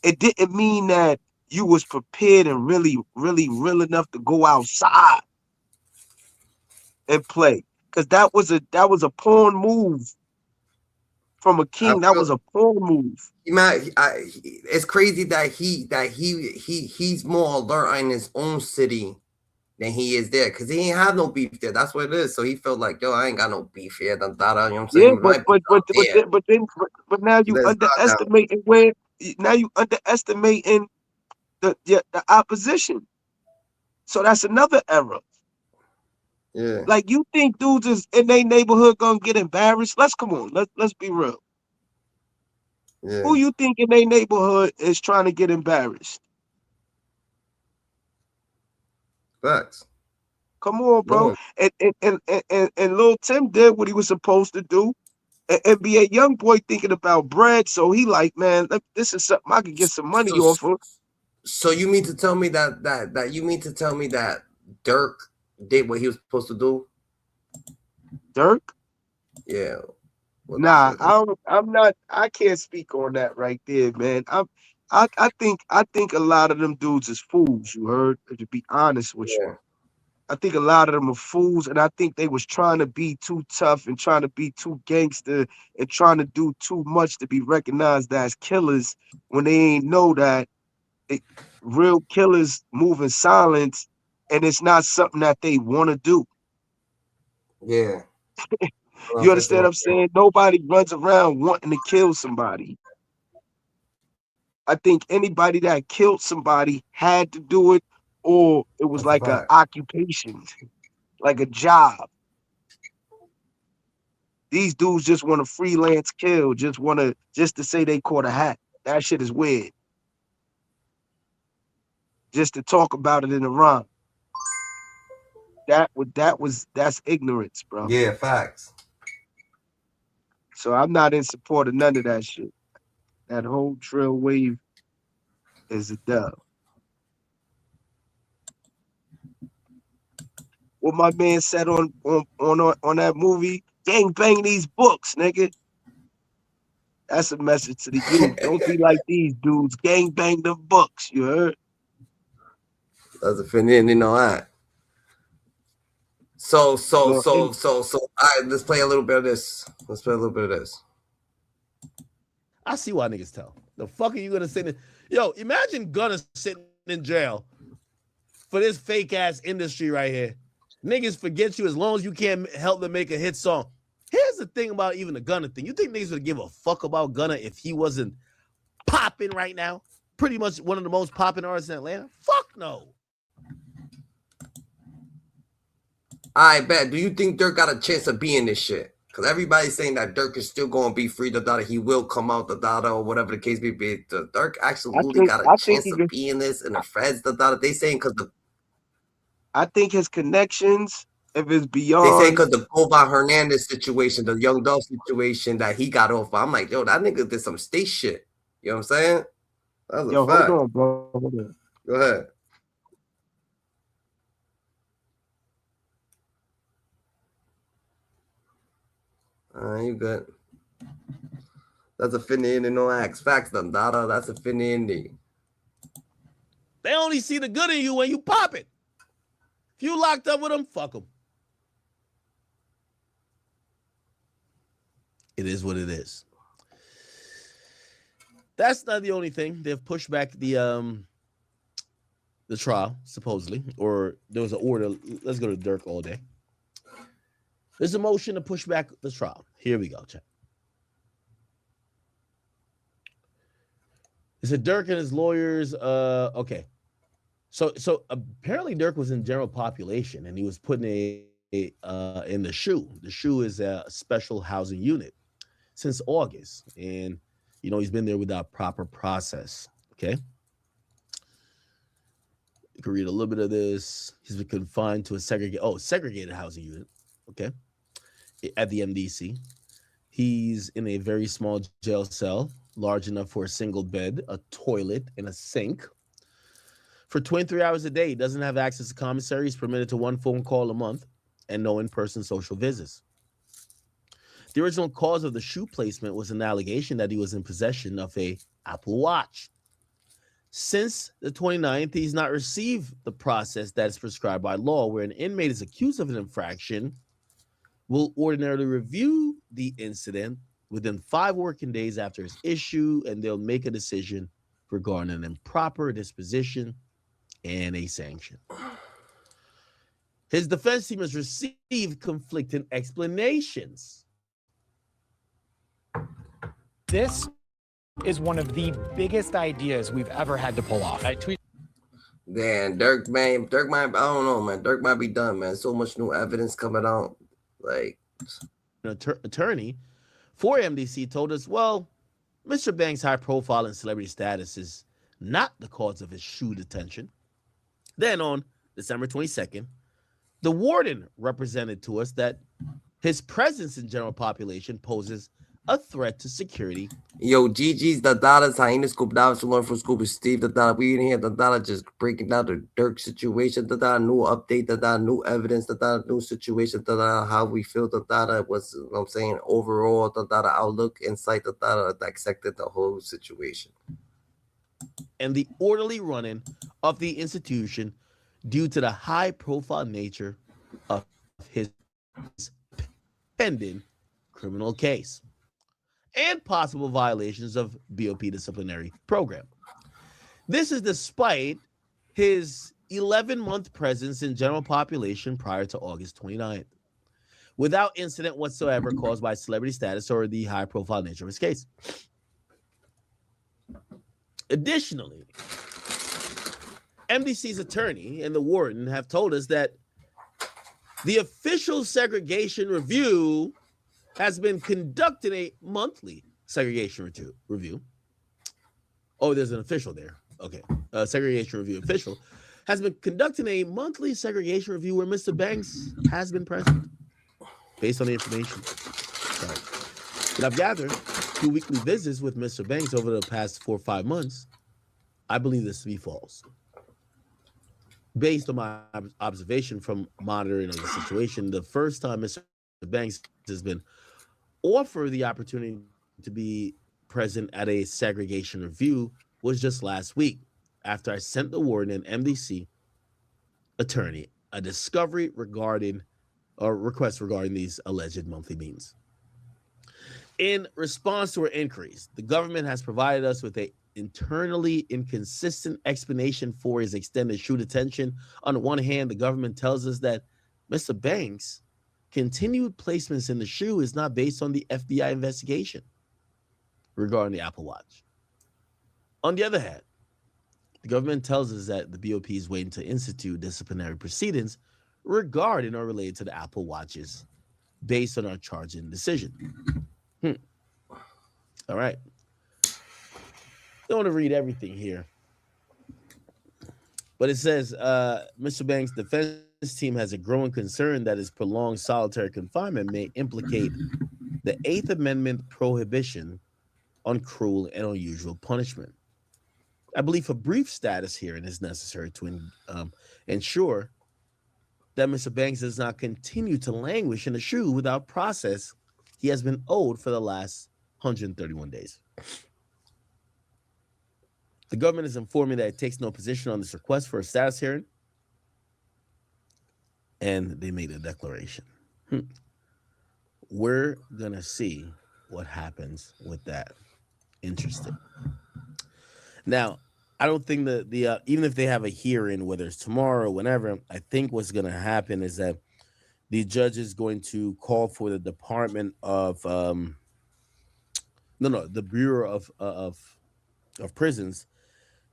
it didn't mean that you was prepared and really, really real enough to go outside and play. Cause that was a pawn move from a I king. That feel was a pawn move. it's crazy that he's more alert in his own city than he is there because he ain't have no beef there. That's what it is. So he felt like, yo, I ain't got no beef here. You know what I'm saying? Yeah, He but might be but out but but there. then but then but now you Let's not down. underestimating where now you underestimating the opposition. So that's another error. Yeah. Like you think dudes is in their neighborhood gonna get embarrassed? Let's come on. Let's be real. Yeah. Who you think in their neighborhood is trying to get embarrassed? Facts. Come on, No bro. one. And Lil Tim did what he was supposed to do. And be a young boy thinking about bread. So he like, man, this is something I could get some money So, off of. so you mean to tell me that you mean to tell me that Dirk did what he was supposed to do? Dirk? Yeah. What the Nah, fuck? I can't speak on that right there, man. I think a lot of them dudes is fools, you heard, to be honest with you. Yeah. I think a lot of them are fools, and I think they was trying to be too tough and trying to be too gangster and trying to do too much to be recognized as killers when they ain't know that it, real killers move in silence, and it's not something that they want to do. Yeah. You understand what I'm saying? Nobody runs around wanting to kill somebody. I think anybody that killed somebody had to do it, or it was That's a like a fact. occupation, like a job. These dudes just want to freelance kill, just to say they caught a hat. That shit is weird. Just to talk about it in a rhyme. That's ignorance, bro. Yeah, facts. So I'm not in support of none of that shit. That whole drill wave is a dub. What my man said on that movie, gang bang these books, nigga. That's a message to the youth. Don't be like these dudes. Gang bang the books. You heard? That's a fin, that. So, so, Yo, so, so, so. All right, let's play a little bit of this. Let's play a little bit of this. I see why niggas tell. The fuck are you gonna sit in? Yo, imagine Gunna sitting in jail for this fake ass industry right here. Niggas forget you as long as you can't help them make a hit song. Here's the thing about even the Gunna thing. You think niggas would give a fuck about Gunna if he wasn't popping right now? Pretty much one of the most popping artists in Atlanta? Fuck no. I bet. Do you think Dirk got a chance of being this shit? Because everybody's saying that Dirk is still going to be free, he will come out, or whatever the case may be. Dirk I absolutely think got a I think chance he of could, being this, and the Feds, they saying because I think his connections, if it's they saying beyond, because the Boban Hernandez situation, the Young Dolph situation that he got off. I'm like, yo, that nigga did some state shit. You know what I'm saying? That's a yo, hold fact. on, bro. Hold on. Go ahead. You good. That's a finny and no axe. Facts, Dada. That's a finny indie. They only see the good in you when you pop it. If you locked up with them, fuck them. It is what it is. That's not the only thing. They've pushed back the trial, supposedly, or there was an order. Let's go to Durk all day. There's a motion to push back the trial. Here we go, check. It's a Durk and his lawyers. Okay. So apparently Dirk was in general population and he was put in the SHU. The SHU is a special housing unit since August, and he's been there without proper process. Okay, you can read a little bit of this. He's been confined to a segregated housing unit. Okay, at the MDC. He's in a very small jail cell, large enough for a single bed, a toilet, and a sink. For 23 hours a day, he doesn't have access to commissary. He's permitted to one phone call a month and no in-person social visits. The original cause of the shoe placement was an allegation that he was in possession of a Apple Watch. Since the 29th, he's not received the process that is prescribed by law, where an inmate is accused of an infraction, will ordinarily review the incident within 5 working days after its issue, and they'll make a decision regarding an improper disposition and a sanction. His defense team has received conflicting explanations. This is one of the biggest ideas we've ever had to pull off. Damn, Durk, man. Durk might, I don't know, man. Durk might be done, man. So much new evidence coming out. Like, an attorney for MDC told us, well, Mr. Banks' high profile and celebrity status is not the cause of his shoe detention. Then on December 22nd, the warden represented to us that his presence in general population poses a threat to security. Yo, GG's the Dada, Hyenas Scoop, Davis, learn from Scoop, Steve, the Dada. We in here, the Dada just breaking down the Durk situation, the Dada, new update, the Dada, new evidence, the Dada, new situation, the Dada, how we feel, the Dada was, you know what I'm saying, overall, the Dada outlook, insight, the Dada dissected the whole situation. And the orderly running of the institution due to the high profile nature of his pending criminal case and possible violations of BOP disciplinary program. This is despite his 11-month presence in general population prior to August 29th, without incident whatsoever caused by celebrity status or the high profile nature of his case. Additionally, MDC's attorney and the warden have told us that the official segregation review has been conducting a monthly segregation review. Oh, there's an official there. Okay. Segregation review official has been conducting a monthly segregation review where Mr. Banks has been present based on the information. But I've gathered through weekly visits with Mr. Banks over the past 4 or 5 months. I believe this to be false. Based on my observation from monitoring of the situation, the first time Mr. Banks has been offered the opportunity to be present at a segregation review was just last week, after I sent the warden and MDC attorney a discovery regarding or request regarding these alleged monthly meetings. In response to our inquiries, the government has provided us with a internally inconsistent explanation for his extended shoe detention. On the one hand, the government tells us that Mr. Banks' continued placements in the shoe is not based on the FBI investigation regarding the Apple Watch. On the other hand, the government tells us that the BOP is waiting to institute disciplinary proceedings regarding or related to the Apple Watches based on our charging decision. All right. I don't want to read everything here. But it says, Mr. Banks' defense team has a growing concern that his prolonged solitary confinement may implicate the 8th Amendment prohibition on cruel and unusual punishment. I believe a brief status hearing is necessary to ensure that Mr. Banks does not continue to languish in a shoe without process he has been owed for the last 131 days. The government is informing that it takes no position on this request for a status hearing, and they made a declaration. We're going to see what happens with that. Interesting. Now, I don't think that even if they have a hearing, whether it's tomorrow or whenever, I think what's going to happen is that the judge is going to call for the Department of the Bureau of of prisons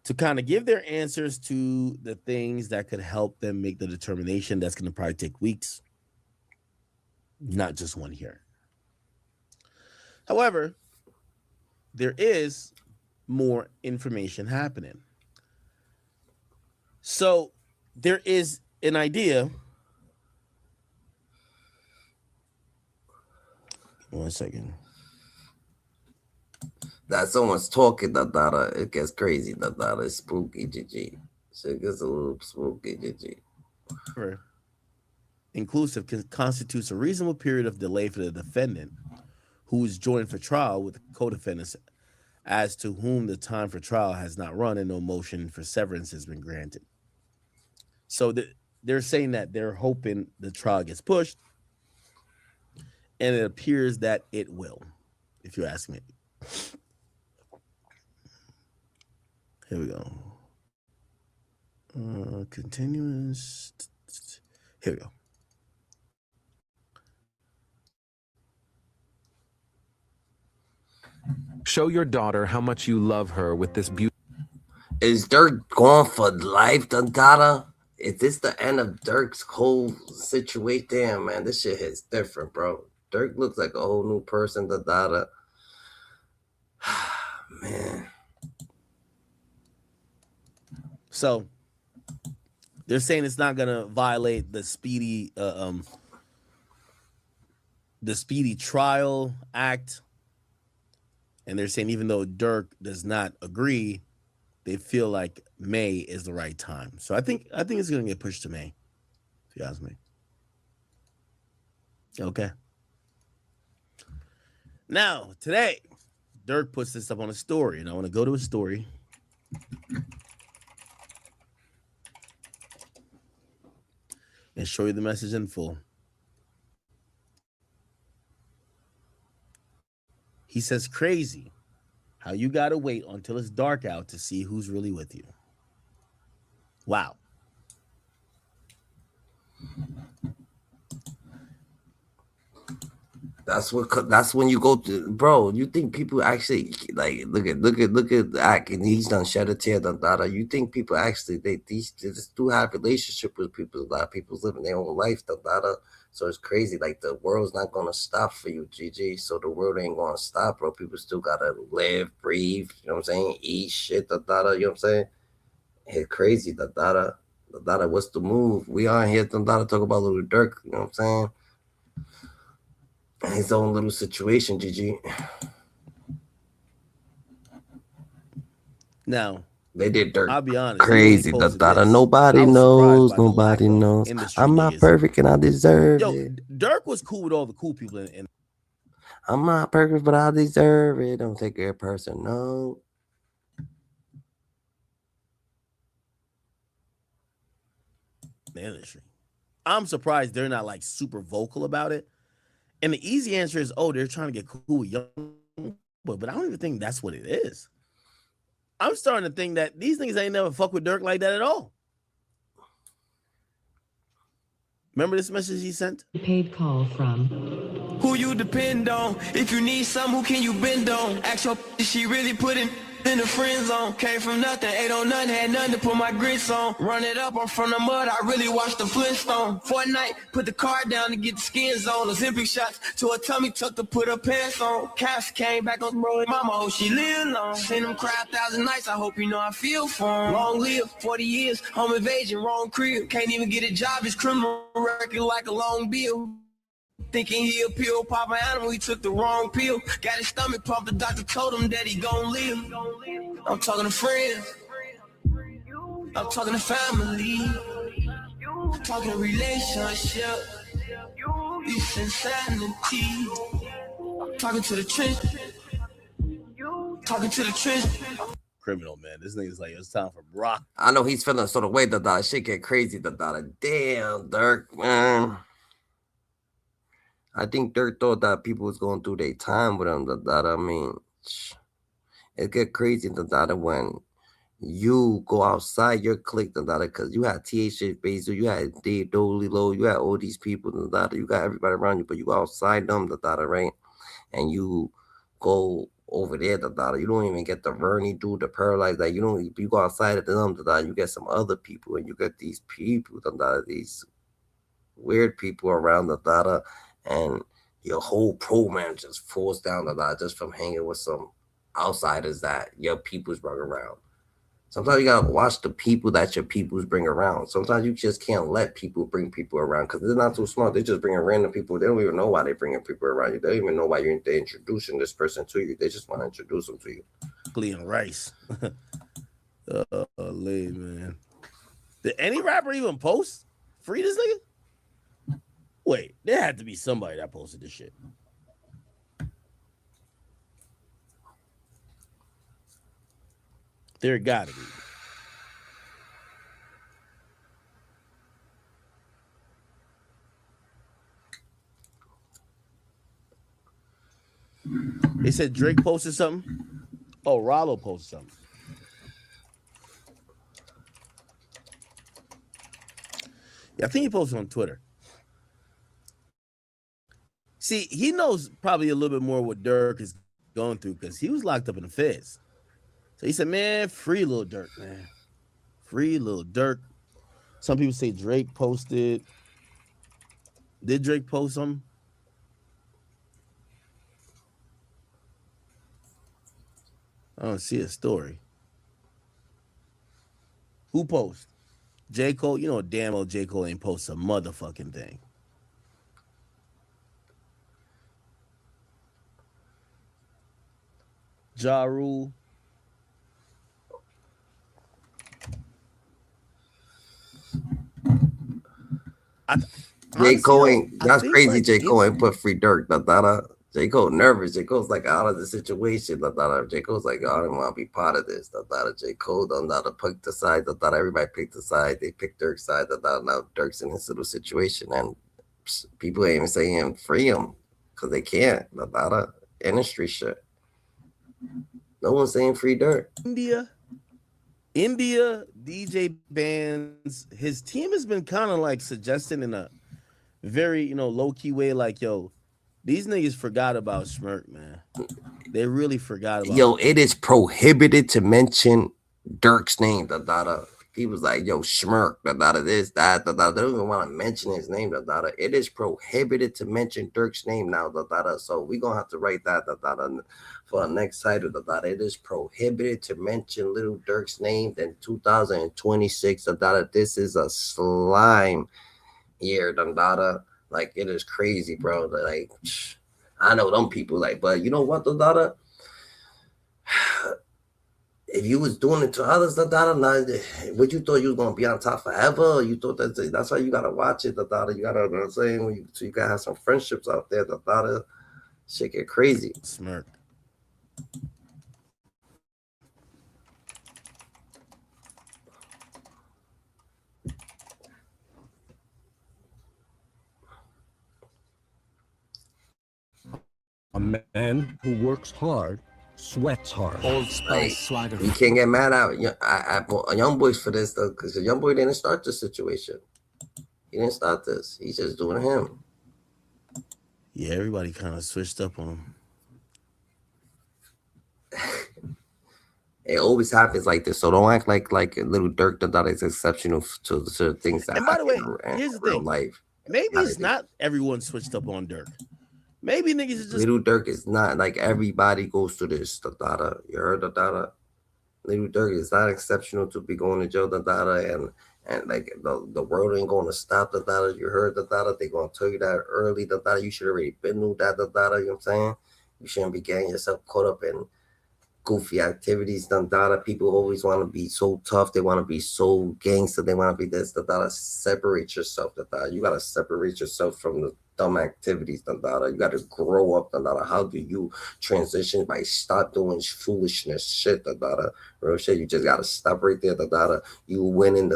to kind of give their answers to the things that could help them make the determination that's going to probably take weeks, not just one hearing. However, there is more information happening. So there is an idea. One second. That someone's talking, that it gets crazy, that it's spooky, GG. Shit gets a little spooky, GG. Inclusive constitutes a reasonable period of delay for the defendant who is joined for trial with the co-defendants as to whom the time for trial has not run and no motion for severance has been granted. So they're saying that they're hoping the trial gets pushed, and it appears that it will, if you ask me. Here we go. Continuous. Here we go. Show your daughter how much you love her with this beautiful. Is Durk gone for life, Dada? Is this the end of Durk's whole situation? Damn, man, this shit is different, bro. Durk looks like a whole new person, Dada. Man. So they're saying it's not gonna violate the Speedy Trial Act, and they're saying even though Durk does not agree, they feel like May is the right time. So I think it's gonna get pushed to May, if you ask me. Okay. Now today, Durk puts this up on a story, and I want to go to a story. And show you the message in full. He says, crazy how you got to wait until it's dark out to see who's really with you. Wow. That's when you go to, bro. You think people actually like look at the act, and he's done shed a tear, Dada. You think people actually they just do have relationship with people? A lot of people's living their own life, Dada. So it's crazy. Like the world's not gonna stop for you, GG. So the world ain't gonna stop, bro. People still gotta live, breathe. You know what I'm saying? Eat shit, Dada. You know what I'm saying? It's crazy, Dada. Dada, what's the move? We are here, Dada, talk about little Durk. You know what I'm saying? His own little situation, GG. Now, they did Durk. I'll be honest. Crazy, Dada. Nobody knows. Nobody knows. I'm not perfect and I deserve it. Durk was cool with all the cool people in. I'm not perfect, but I deserve it. Don't take it personal. The industry. I'm surprised they're not like super vocal about it. And the easy answer is, oh, they're trying to get cool with young, but I don't even think that's what it is. I'm starting to think that these niggas ain't never fuck with Durk like that at all. Remember this message he sent? Paid call from. Who you depend on? If you need some, who can you bend on? Ask your if she really put in the friend zone. Came from nothing, ain't on nothing, had nothing to put my grits on. Run it up, I'm from the mud, I really watched the Flintstone. Fortnite, put the car down to get the skin zone. Olympic shots to her tummy tuck to put her pants on. Cash came back on bro, mama, hope she live long. Seen them cry 1,000 nights, I hope you know I feel for him. Long live, 40 years, home invasion, wrong crib. Can't even get a job, his criminal record like a long bill. Thinking he a pill pop an animal, he took the wrong pill. Got his stomach pumped, the doctor told him that he gon' live. I'm talking to friends, I'm talking to family, I'm talking to relationship, it's insanity. I'm talking to the trench, talking to the trench. Criminal, man. This nigga's like, it's time for Brock. I know he's feeling sort of way, Dada. Shit get crazy, Dada. Damn, Durk, man. I think Durk thought that people was going through their time with him, Dada. I mean, it get crazy, Dada, when you go outside your clique, Dada, because you had THJ Basil, you had Dave Doley Low, you had all these people, Dada. You got everybody around you, but you outside them, Dada, right? And you go over there, you don't even get the Vernie dude, the paralyzed. Like you go outside of them, you get some other people, and you get these people, these weird people around and your whole program just falls down just from hanging with some outsiders that your peoples bring around. Sometimes you gotta watch the people that your peoples bring around. Sometimes you just can't let people bring people around because they're not too smart. They just bringing random people. They don't even know why they're bringing people around you. They don't even know why they're introducing this person to you. They just want to introduce them to you. Clean rice. Man. Did any rapper even post? Free this nigga? Wait, there had to be somebody that posted this shit. There gotta be. They said Drake posted something. Oh, Rollo posted something. Yeah, I think he posted on Twitter. See, he knows probably a little bit more what Durk is going through because he was locked up in the feds. So he said, man, free Lil Durk, man. Free Lil Durk. Some people say Drake posted. Did Drake post something? I don't see a story. Who posts? J. Cole? You know damn well J. Cole ain't post a motherfucking thing. Ja Rule. J. Cole ain't, that's crazy. Like, J. Cole ain't put free Durk. J. Cole nervous. J. Cole's like out of the situation. J. Cole's like, I don't want to be part of this. J. Cole don't know to pick the side. Everybody picked the side. They picked Durk's side. Now Durk's in this little situation. And people ain't even saying free him because they can't. Industry shit. No one's saying free Durk. India DJ bands, his team has been kind of like suggesting in a very, low-key way, like, yo, these niggas forgot about Smirk, man. They really forgot about Yo, it is prohibited to mention Durk's name. He was like, yo, Smirk, this, that, They don't even want to mention his name. It is prohibited to mention Durk's name now. So we're going to have to write that for the next title. It is prohibited to mention Little Durk's name in 2026. This is a slime year. Like, it is crazy, bro. Like, I know them people, like, but you know what, if you was doing it to others, what you thought you was gonna be on top forever? You thought that's why you gotta watch it, you gotta, you know what I'm saying? So you gotta have some friendships out there, shit get crazy. Smirk. A man who works hard sweats hard. Old Spice swagger. You can't get mad at young boys for this though, because the young boy didn't start this situation. He didn't start this. He's just doing him. Yeah, everybody kind of switched up on him. It always happens like this, so don't act like Little Durk that is exceptional to things that. And by the way, here's the thing: life. Maybe it's not everyone switched up on Durk. Maybe niggas is just Little Durk is not like everybody goes through this. You heard Little Durk is not exceptional to be going to jail. And like the world ain't going to stop. You heard they gonna tell you that early. You should already been knew that. You know what I'm saying? You shouldn't be getting yourself caught up in goofy activities. People always want to be so tough. They want to be so gangster. They want to be this. Separate yourself. You gotta separate yourself from the dumb activities. You gotta grow up. How do you transition? By stop doing foolishness shit. Real shit. You just gotta stop right there. You winning.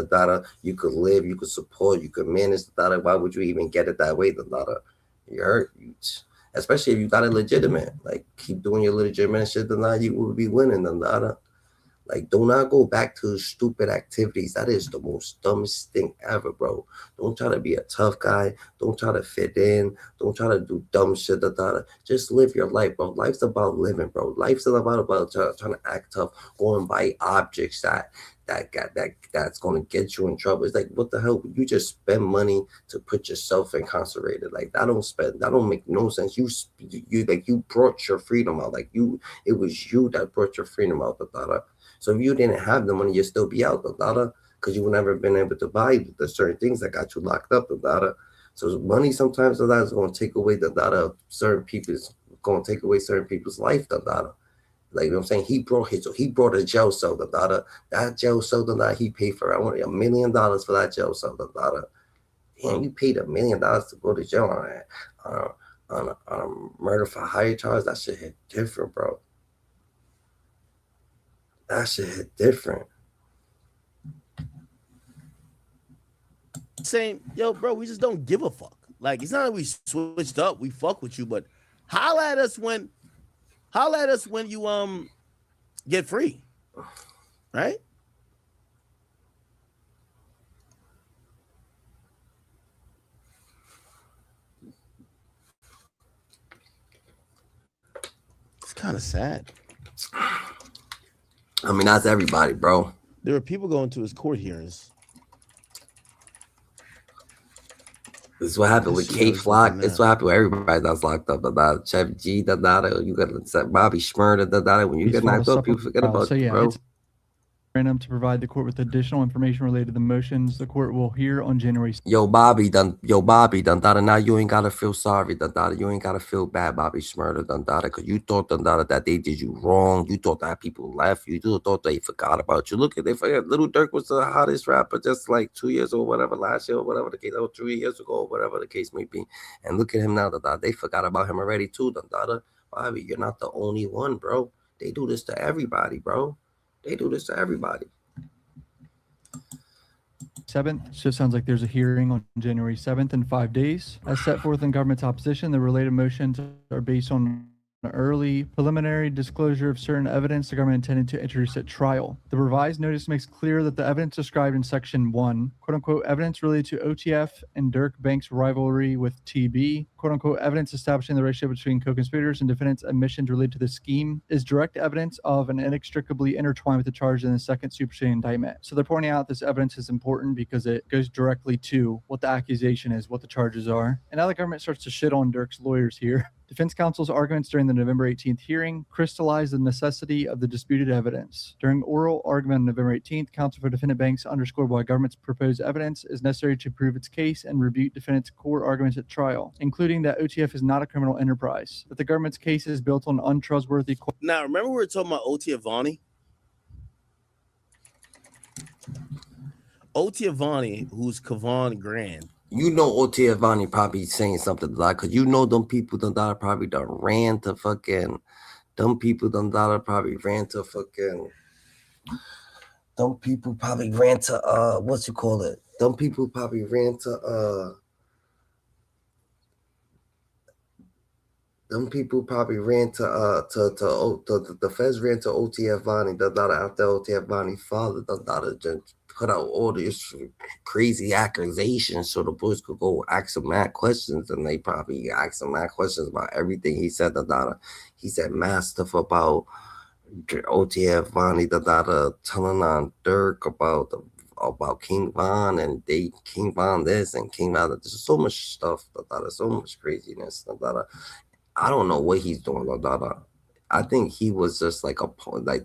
You could live. You could support. You could manage. Why would you even get it that way? You hurt. Especially if you got it legitimate, like keep doing your legitimate shit, you will be winning. Like, do not go back to stupid activities. That is the most dumbest thing ever, bro. Don't try to be a tough guy. Don't try to fit in. Don't try to do dumb shit. Just live your life, bro. Life's about living, bro. Life's about trying to act tough, going by objects that's going to get you in trouble. It's like, what the hell? You just spend money to put yourself incarcerated. Like, that don't make no sense. You brought your freedom out. Like, it was you that brought your freedom out. So if you didn't have the money, you'd still be out, because you would never been able to buy the certain things that got you locked up, So money sometimes is going to take away certain people's life, Like, you know what I'm saying? He brought a jail cell, that jail cell, he paid for it. I want $1 million for that jail cell, Damn, you paid $1 million to go to jail on a murder for hire charge. That shit hit different, bro. That shit hit different. Saying, yo, bro, we just don't give a fuck. Like, it's not that we switched up, we fuck with you, but holla at us when you get free. Right? It's kind of sad. I mean, that's everybody, bro. There were people going to his court hearings. This is what happened with K Flock. This is what happened with everybody that's locked up. Chef G, you got Bobby Schmurda, when you get knocked up, people forget about you, bro. To provide the court with additional information related to the motions the court will hear on January. Yo, Bobby, now you ain't gotta feel sorry, you ain't gotta feel bad, Bobby Schmurda, because you thought, that they did you wrong. You thought that people left you. You thought they forgot about you. Look at they forget. Little Durk was the hottest rapper just like 2 years or whatever, last year or whatever the case, or 3 years ago, or whatever the case may be. And look at him now, they forgot about him already too, Bobby, you're not the only one, bro. They do this to everybody, bro. They do this to everybody. 7th, so it sounds like there's a hearing on January 7th in 5 days. As set forth in government's opposition, the related motions are based on an early preliminary disclosure of certain evidence the government intended to introduce at trial. The revised notice makes clear that the evidence described in Section 1, quote-unquote, evidence related to OTF and Durk Bank's rivalry with TB, quote-unquote, evidence establishing the relationship between co-conspirators and defendants' admissions related to the scheme, is direct evidence of and inextricably intertwined with the charge in the second superseding indictment. So they're pointing out this evidence is important because it goes directly to what the accusation is, what the charges are. And now the government starts to shit on Durk's lawyers here. Defense counsel's arguments during the November 18th hearing crystallized the necessity of the disputed evidence. During oral argument on November 18th, counsel for defendant Banks underscored why government's proposed evidence is necessary to prove its case and rebut defendant's core arguments at trial, including that OTF is not a criminal enterprise, that the government's case is built on untrustworthy. Now, remember we were talking about Otiavani? Otiavani, who's Kavan Grand. You know Otiavani probably saying something like, because you know them people probably done ran to fucking, them people probably ran to fucking, them people probably ran to, what you call it? Them people probably ran to, them people probably ran to the feds ran to Otiavani, after Otiavani's father, put out all these crazy accusations so the boys could go ask him mad questions, and they probably asked him mad questions about everything he said. He said mad stuff about Otiavani, telling on Durk about King Von and King Von this and King Von that. There's so much stuff, so much craziness. I don't know what he's doing. I think he was just like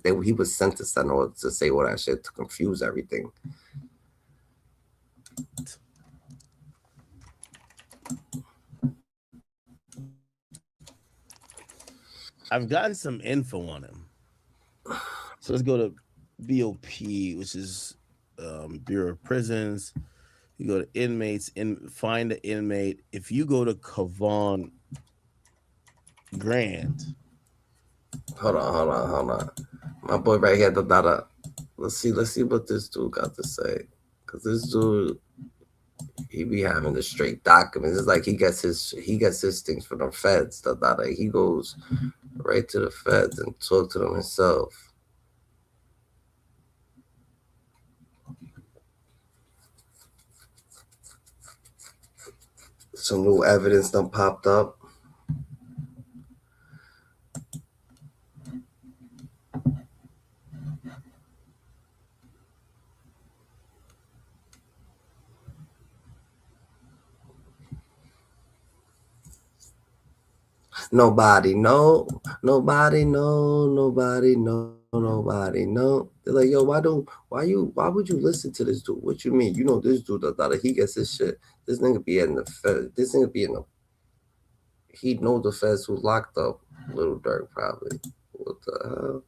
he was sent to Sentinel to say all that shit to confuse everything. I've gotten some info on him. So let's go to BOP, which is Bureau of Prisons. You go to inmates and find the inmate. If you go to Kavan Grant. Hold on. My boy right here, let's see what this dude got to say. Cause this dude, he be having the straight documents. It's like he gets his things from the feds. He goes right to the feds and talk to them himself. Some new evidence done popped up. Nobody know. Nobody know. Nobody know. Nobody know. They're like, yo, why would you listen to this dude? What you mean? You know this dude that he gets his shit. This nigga be in the fed. This nigga be in the. He know the feds who locked up Little Durk probably. What the hell?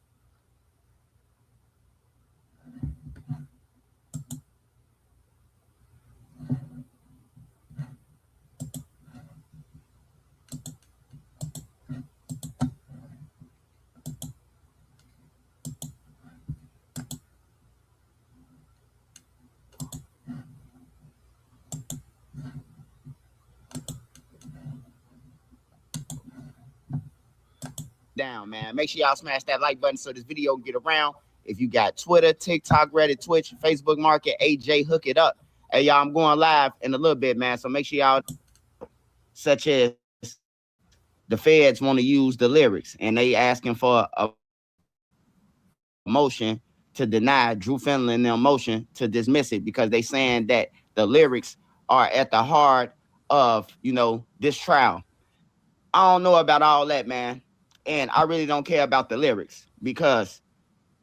Down, man. Make sure y'all smash that like button so this video can get around. If you got Twitter, TikTok, Reddit, Twitch, Facebook Market, AJ, hook it up. Hey, y'all, I'm going live in a little bit, man. So make sure y'all, such as the feds want to use the lyrics and they asking for a motion to deny Drew Finley and their motion to dismiss it because they saying that the lyrics are at the heart of, this trial. I don't know about all that, man. And I really don't care about the lyrics because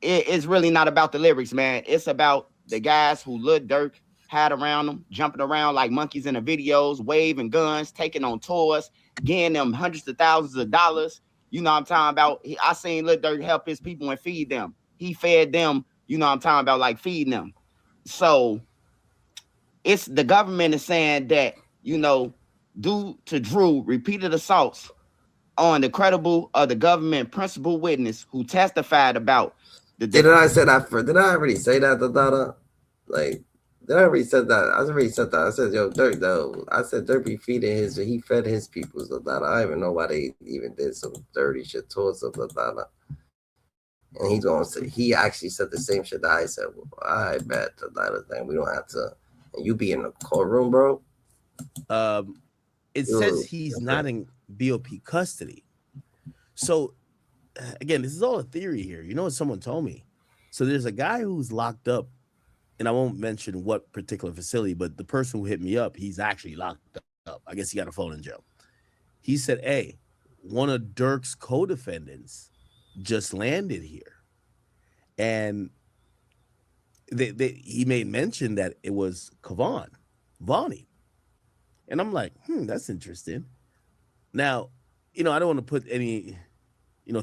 it's really not about the lyrics, man. It's about the guys who Lil Durk had around them, jumping around like monkeys in the videos, waving guns, taking on tours, getting them hundreds of thousands of dollars. You know what I'm talking about? I seen Lil Durk help his people and feed them. He fed them, you know what I'm talking about, like feeding them. So it's the government is saying that, due to Drew repeated assaults on the credible of the government principal witness who testified about the. Did I say that for? Did I already say that? Like, did I already said that? I already said that. I said, yo, Durk though. I said Durk be feeding he fed his people. So that I don't even know why they even did some dirty shit towards him. And he's gonna say he actually said the same shit that I said. Well, I bet that thing we don't have to. And you be in the courtroom, bro. It says he's not in BOP custody. So again, this is all a theory here. You know what someone told me? So there's a guy who's locked up, and I won't mention what particular facility, but the person who hit me up, he's actually locked up. I guess he got a phone in jail. He said, hey, one of Durk's co-defendants just landed here. And he made mention that it was Vonnie. And I'm like, that's interesting. Now, I don't want to put any,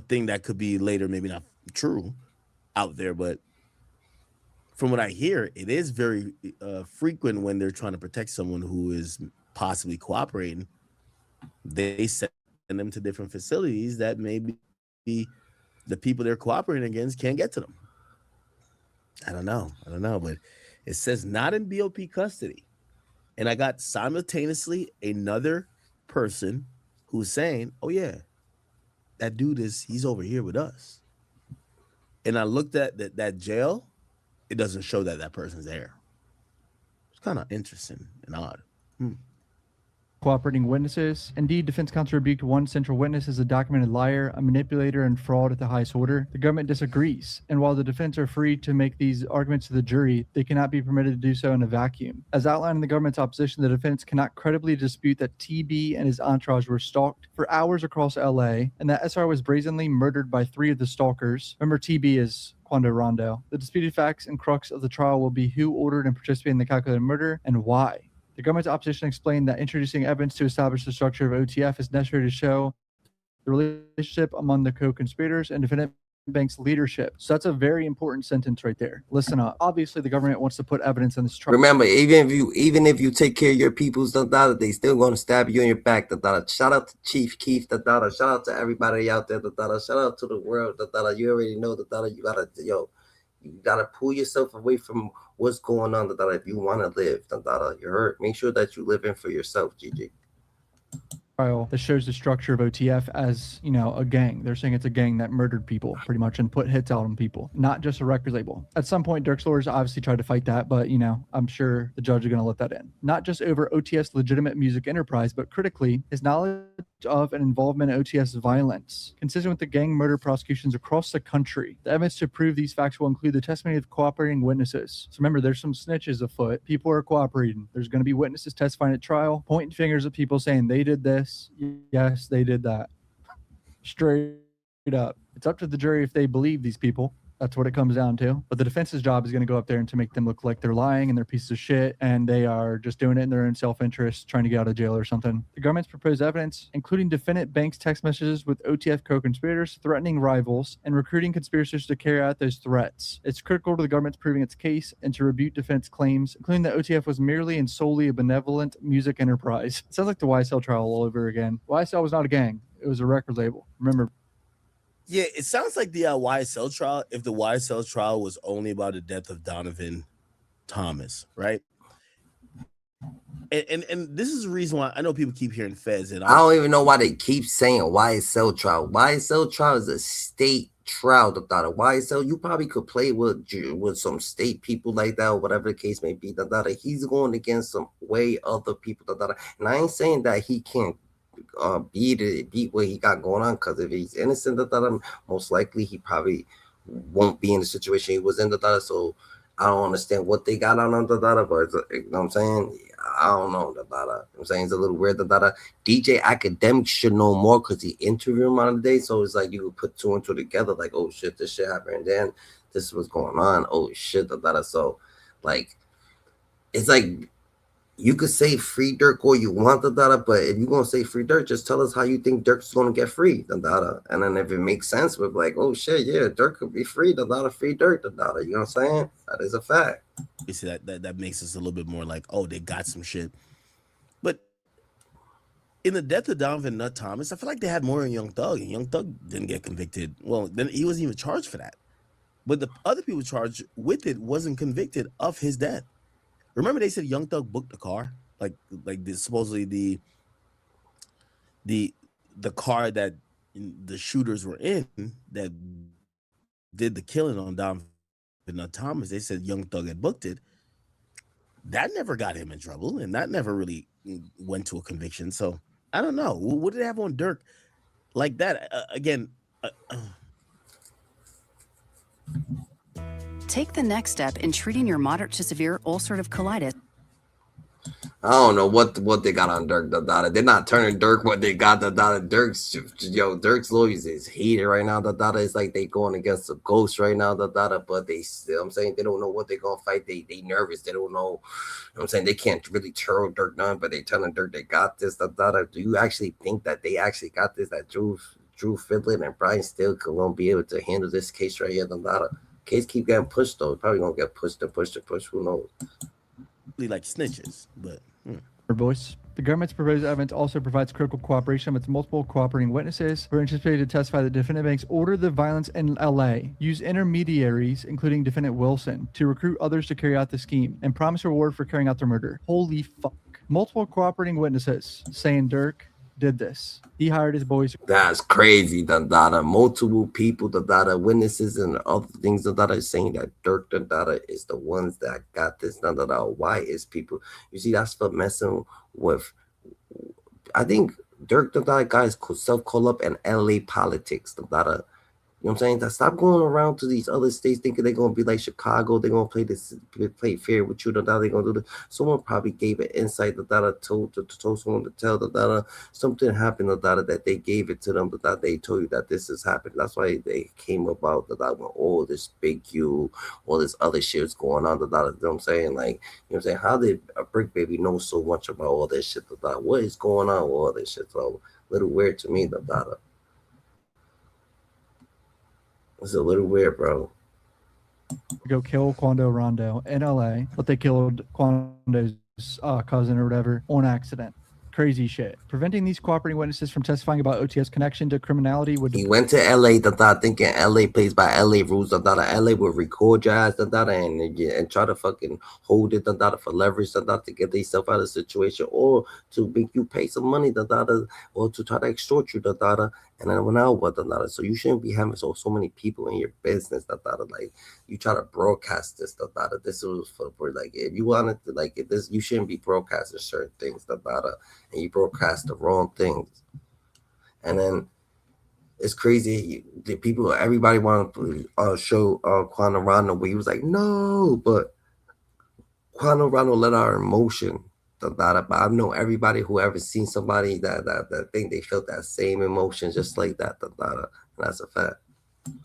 thing that could be later, maybe not true out there, but from what I hear, it is very frequent when they're trying to protect someone who is possibly cooperating. They send them to different facilities that maybe the people they're cooperating against can't get to them. I don't know, but it says not in BOP custody. And I got simultaneously another person who's saying, oh yeah, that dude he's over here with us. And I looked at that jail. It doesn't show that person's there. It's kind of interesting and odd. Cooperating witnesses. Indeed, defense counsel rebuked one central witness as a documented liar, a manipulator, and fraud at the highest order. The government disagrees, and while the defense are free to make these arguments to the jury, they cannot be permitted to do so in a vacuum. As outlined in the government's opposition, the defense cannot credibly dispute that TB and his entourage were stalked for hours across LA, and that SR was brazenly murdered by 3 of the stalkers. Remember, TB is Quando Rondo. The disputed facts and crux of the trial will be who ordered and participated in the calculated murder and why. The government's opposition explained that introducing evidence to establish the structure of OTF is necessary to show the relationship among the co-conspirators and defendant bank's leadership. So that's a very important sentence right there. Listen up. Obviously, the government wants to put evidence in this trial. Remember, even if you take care of your peoples, they still going to stab you in your back. Shout out to Chief Keef. Shout out to everybody out there. Shout out to the world. You already know you gotta pull yourself away from what's going on. If you want to live, you heard. Make sure that you living for yourself, GG. that shows the structure of OTF as, you know, a gang. They're saying it's a gang that murdered people pretty much and put hits out on people, not just a record label. At some point, Durk's lawyers obviously tried to fight that, but, you know, I'm sure the judge is going to let that in. Not just over OTF's legitimate music enterprise, but critically, his knowledge of and involvement in OTF's violence, consistent with the gang murder prosecutions across the country. The evidence to prove these facts will include the testimony of cooperating witnesses. So remember, there's some snitches afoot. People are cooperating. There's going to be witnesses testifying at trial, pointing fingers at people saying they did this. Yes, they did that. Straight up. It's up to the jury if they believe these people. That's what it comes down to. But the defense's job is going to go up there and to make them look like they're lying and they're pieces of shit and they are just doing it in their own self-interest, trying to get out of jail or something. The government's proposed evidence, including defendant Banks' text messages with OTF co-conspirators, threatening rivals, and recruiting conspirators to carry out those threats. It's critical to the government's proving its case and to refute defense claims, including that OTF was merely and solely a benevolent music enterprise. It sounds like the YSL trial all over again. YSL was not a gang. It was a record label. Remember, Yeah, it sounds like the YSL trial, if the YSL trial was only about the death of Donovan Thomas, right? And this is the reason why I know people keep hearing feds. And I don't even know why they keep saying YSL trial. YSL trial is a state trial. The thought of YSL, you probably could play with some state people like that or whatever the case may be. He's going against some way other people. And I ain't saying that he can't beat what he got going on, because if he's innocent, most likely he probably won't be in the situation he was in. So I don't understand what they got on but you know what I'm saying? I don't know. I'm saying it's a little weird. DJ Academic should know more because he interviewed him on the day. So it's like you would put two and two together, like, oh shit, this shit happened, and then this was going on. Oh shit, So like, it's like, you could say free Durk or you want but if you're gonna say free Durk, just tell us how you think Durk's gonna get free, and then if it makes sense with like, oh shit, yeah, Durk could be free, free Durk, you know what I'm saying? That is a fact. You see that makes us a little bit more like, oh, they got some shit. But in the death of Donovan Nut Thomas, I feel like they had more in Young Thug, and Young Thug didn't get convicted. Well, then he wasn't even charged for that. But the other people charged with it wasn't convicted of his death. Remember they said Young Thug booked the car, like supposedly the car that the shooters were in that did the killing on Donovan Thomas. They said Young Thug had booked it. That never got him in trouble, and that never really went to a conviction. So I don't know. What did they have on Durk like that? Take the next step in treating your moderate to severe ulcerative colitis. I don't know what they got on Durk. They're not turning Durk what they got. Durk's lawyers is heated right now. It's like they going against a ghost right now. But they still, I'm saying, they don't know what they're gonna fight. They nervous. They don't know. You know what I'm saying, they can't really turn Durk none, but they telling Durk they got this. Do you actually think that they actually got this? That Drew Fidlin and Brian still gonna be able to handle this case right here? Case keep getting pushed though. Probably gonna get pushed. Who knows? Like snitches, but voice. The government's proposed evidence also provides critical cooperation with multiple cooperating witnesses who are anticipated to testify that defendant Banks ordered the violence in LA, used intermediaries, including defendant Wilson, to recruit others to carry out the scheme, and promise reward for carrying out the murder. Holy fuck. Multiple cooperating witnesses saying Durk did this. He hired his boys. That's crazy. Multiple people, witnesses and other things saying that Durk is the ones that got this. Why is people? You see, that's for messing with. I think Durk guys self-call up in LA politics. You know what I'm saying? That stop going around to these other states thinking they're gonna be like Chicago. They're gonna play fair with you. They're gonna do this. Someone probably gave an insight told someone to tell something happened that they gave it to them, that they told you that this is happening. That's why they came about when all this big all this other shit is going on. You know what I'm saying? Like, you know what I'm saying? How did a Brick Baby know so much about all this shit? What is going on with all this shit? So a little weird to me. It's a little weird, bro. Go kill Quando Rondo in LA, but they killed Quando's cousin or whatever on accident. Crazy shit. Preventing these cooperating witnesses from testifying about OTF's connection to criminality would... He went to LA, thinking LA plays by LA rules, LA would record your ass, and try to fucking hold it, for leverage, to get themselves out of the situation, or to make you pay some money, or to try to extort you, and then when so you shouldn't be having so many people in your business, like you try to broadcast this, this was for like, if you wanted to, like, if this, you shouldn't be broadcasting certain things, and you broadcast the wrong things, and then it's crazy. The people, everybody want to show Quano Rondo where he was like, no, but Quano Rondo let our emotion. But I know everybody who ever seen somebody that think they felt that same emotion just like that. And that's a fact.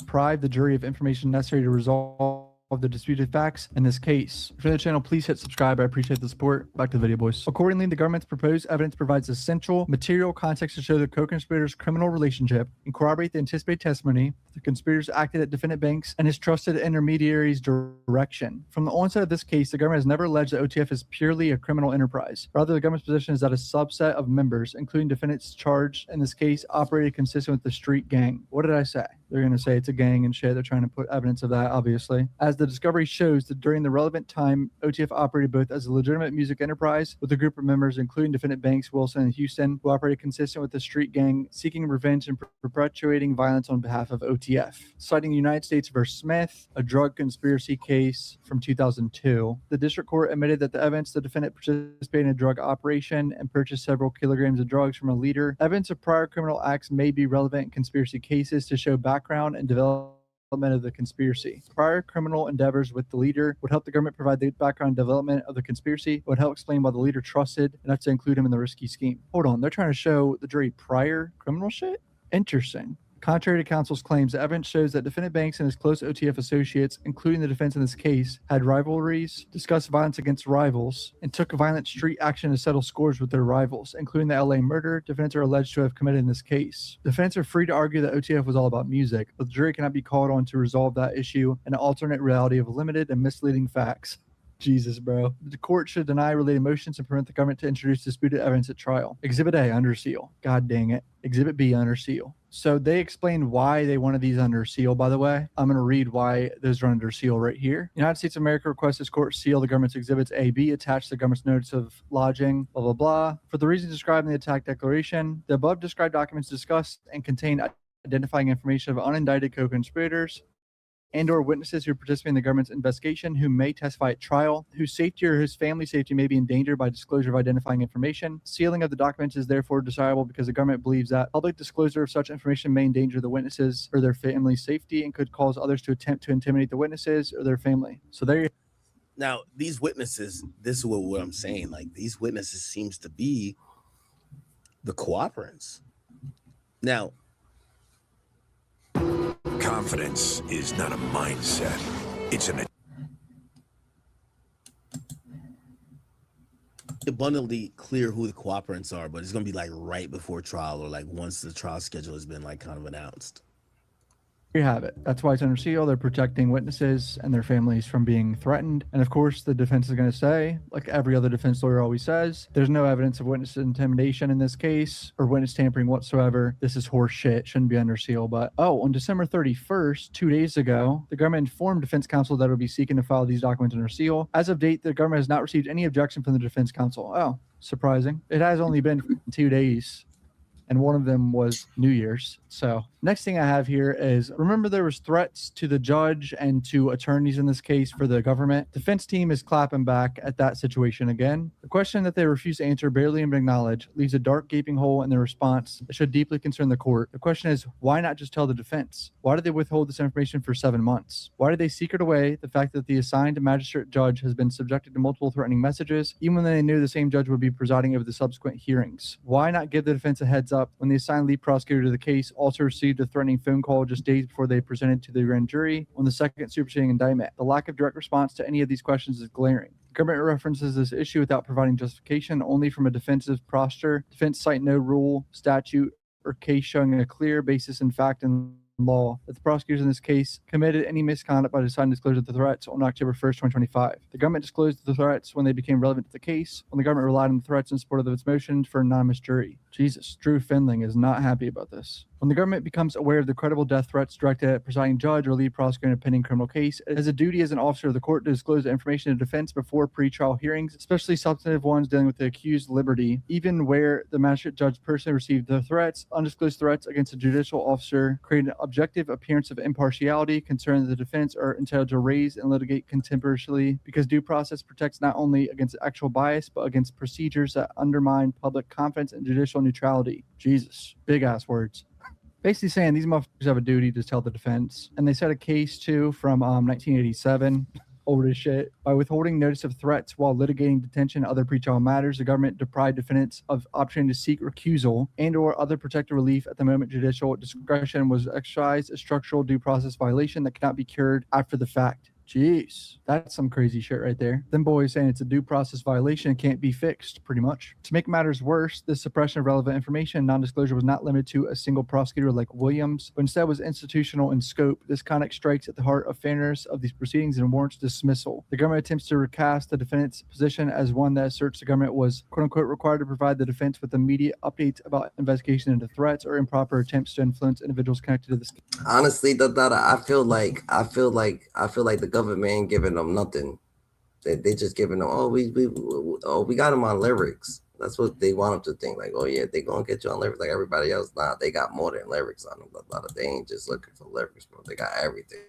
Deprive the jury of information necessary to resolve the disputed facts in this case. For the channel, please hit subscribe. I appreciate the support. Back to the video, boys. Accordingly, the government's proposed evidence provides essential material context to show the co-conspirators' criminal relationship and corroborate the anticipated testimony. The conspirators acted at defendant Banks and his trusted intermediaries' direction. From the onset of this case, the government has never alleged that OTF is purely a criminal enterprise. Rather, the government's position is that a subset of members, including defendants charged in this case, operated consistent with the street gang. What did I say? They're going to say it's a gang and shit. They're trying to put evidence of that, obviously. As the discovery shows that during the relevant time, OTF operated both as a legitimate music enterprise with a group of members, including defendant Banks, Wilson, and Houston, who operated consistent with the street gang, seeking revenge and perpetuating violence on behalf of OTF. Citing United States v. Smith, a drug conspiracy case from 2002, the district court admitted that the evidence the defendant participated in a drug operation and purchased several kilograms of drugs from a leader. Evidence of prior criminal acts may be relevant in conspiracy cases to show background and development of the conspiracy. Prior criminal endeavors with the leader would help the government provide the background development of the conspiracy, would help explain why the leader trusted enough to include him in the risky scheme. Hold on, they're trying to show the jury prior criminal shit? Interesting. Contrary to counsel's claims, the evidence shows that defendant Banks and his close OTF associates, including the defense in this case, had rivalries, discussed violence against rivals, and took violent street action to settle scores with their rivals, including the LA murder defendants are alleged to have committed in this case. Defendants are free to argue that OTF was all about music, but the jury cannot be called on to resolve that issue in an alternate reality of limited and misleading facts. Jesus, bro. The court should deny related motions and permit the government to introduce disputed evidence at trial. Exhibit A, under seal. God dang it. Exhibit B, under seal. So they explained why they wanted these under seal, by the way. I'm going to read why those are under seal right here. United States of America requests this court seal the government's exhibits A, B, attached to the government's notice of lodging, blah, blah, blah. For the reasons described in the attack declaration, the above described documents discuss and contain identifying information of unindicted co-conspirators and or witnesses who participate in the government's investigation who may testify at trial, whose safety or whose family safety may be endangered by disclosure of identifying information. Sealing of the documents is therefore desirable because the government believes that public disclosure of such information may endanger the witnesses or their family's safety and could cause others to attempt to intimidate the witnesses or their family. So there you Now, these witnesses, this is what I'm saying, like these witnesses seems to be the cooperants. Now, confidence is not a mindset. It's an abundantly clear who the cooperants are, but it's gonna be like right before trial or like once the trial schedule has been like kind of announced. you have it. That's why it's under seal. They're protecting witnesses and their families from being threatened. And of course, the defense is going to say, like every other defense lawyer always says, there's no evidence of witness intimidation in this case or witness tampering whatsoever. This is horse shit. Shouldn't be under seal. But on December 31st, 2 days ago, the government informed defense counsel that it would be seeking to file these documents under seal. As of date, the government has not received any objection from the defense counsel. Oh, surprising. It has only been 2 days. And one of them was New Year's. So next thing I have here is, remember there was threats to the judge and to attorneys in this case for the government. Defense team is clapping back at that situation again. The question that they refuse to answer, barely even acknowledge, leaves a dark gaping hole in their response that should deeply concern the court. The question is, why not just tell the defense? Why did they withhold this information for 7 months? Why did they secret away the fact that the assigned magistrate judge has been subjected to multiple threatening messages, even when they knew the same judge would be presiding over the subsequent hearings? Why not give the defense a heads up when the assigned lead prosecutor to the case also received a threatening phone call just days before they presented to the grand jury on the second superseding indictment? The lack of direct response to any of these questions is glaring. The government references this issue without providing justification, only from a defensive posture. Defense cite no rule, statute, or case showing a clear basis in fact and law that the prosecutors in this case committed any misconduct by deciding to disclose the threats on October 1st, 2025. The government disclosed the threats when they became relevant to the case, when the government relied on the threats in support of its motion for an anonymous jury. Jesus, Drew Findling is not happy about this. When the government becomes aware of the credible death threats directed at presiding judge or lead prosecutor in a pending criminal case, it has a duty as an officer of the court to disclose the information to defense before pretrial hearings, especially substantive ones dealing with the accused liberty, even where the magistrate judge personally received the threats. Undisclosed threats against a judicial officer create an objective appearance of impartiality concerning that the defense are entitled to raise and litigate contemporaneously, because due process protects not only against actual bias, but against procedures that undermine public confidence and judicial neutrality. Jesus, big ass words. Basically saying these motherfuckers have a duty to tell the defense. And they set a case too from 1987, old as shit. By withholding notice of threats while litigating detention and other pretrial matters, the government deprived defendants of opportunity to seek recusal and or other protective relief at the moment judicial discretion was exercised, a structural due process violation that cannot be cured after the fact. Jeez, that's some crazy shit right there. Them boys saying it's a due process violation and can't be fixed, pretty much. To make matters worse, this suppression of relevant information and non-disclosure was not limited to a single prosecutor like Williams, but instead was institutional in scope. This conduct strikes at the heart of fairness of these proceedings and warrants dismissal. The government attempts to recast the defendant's position as one that asserts the government was, quote-unquote, required to provide the defense with immediate updates about investigation into threats or improper attempts to influence individuals connected to this case. Honestly, I feel like the government ain't giving them nothing. They just giving them, we got them on lyrics. That's what they want them to think. Like, oh yeah, they gonna get you on lyrics like everybody else. Nah, they got more than lyrics on them. They ain't just looking for lyrics, bro. They got everything.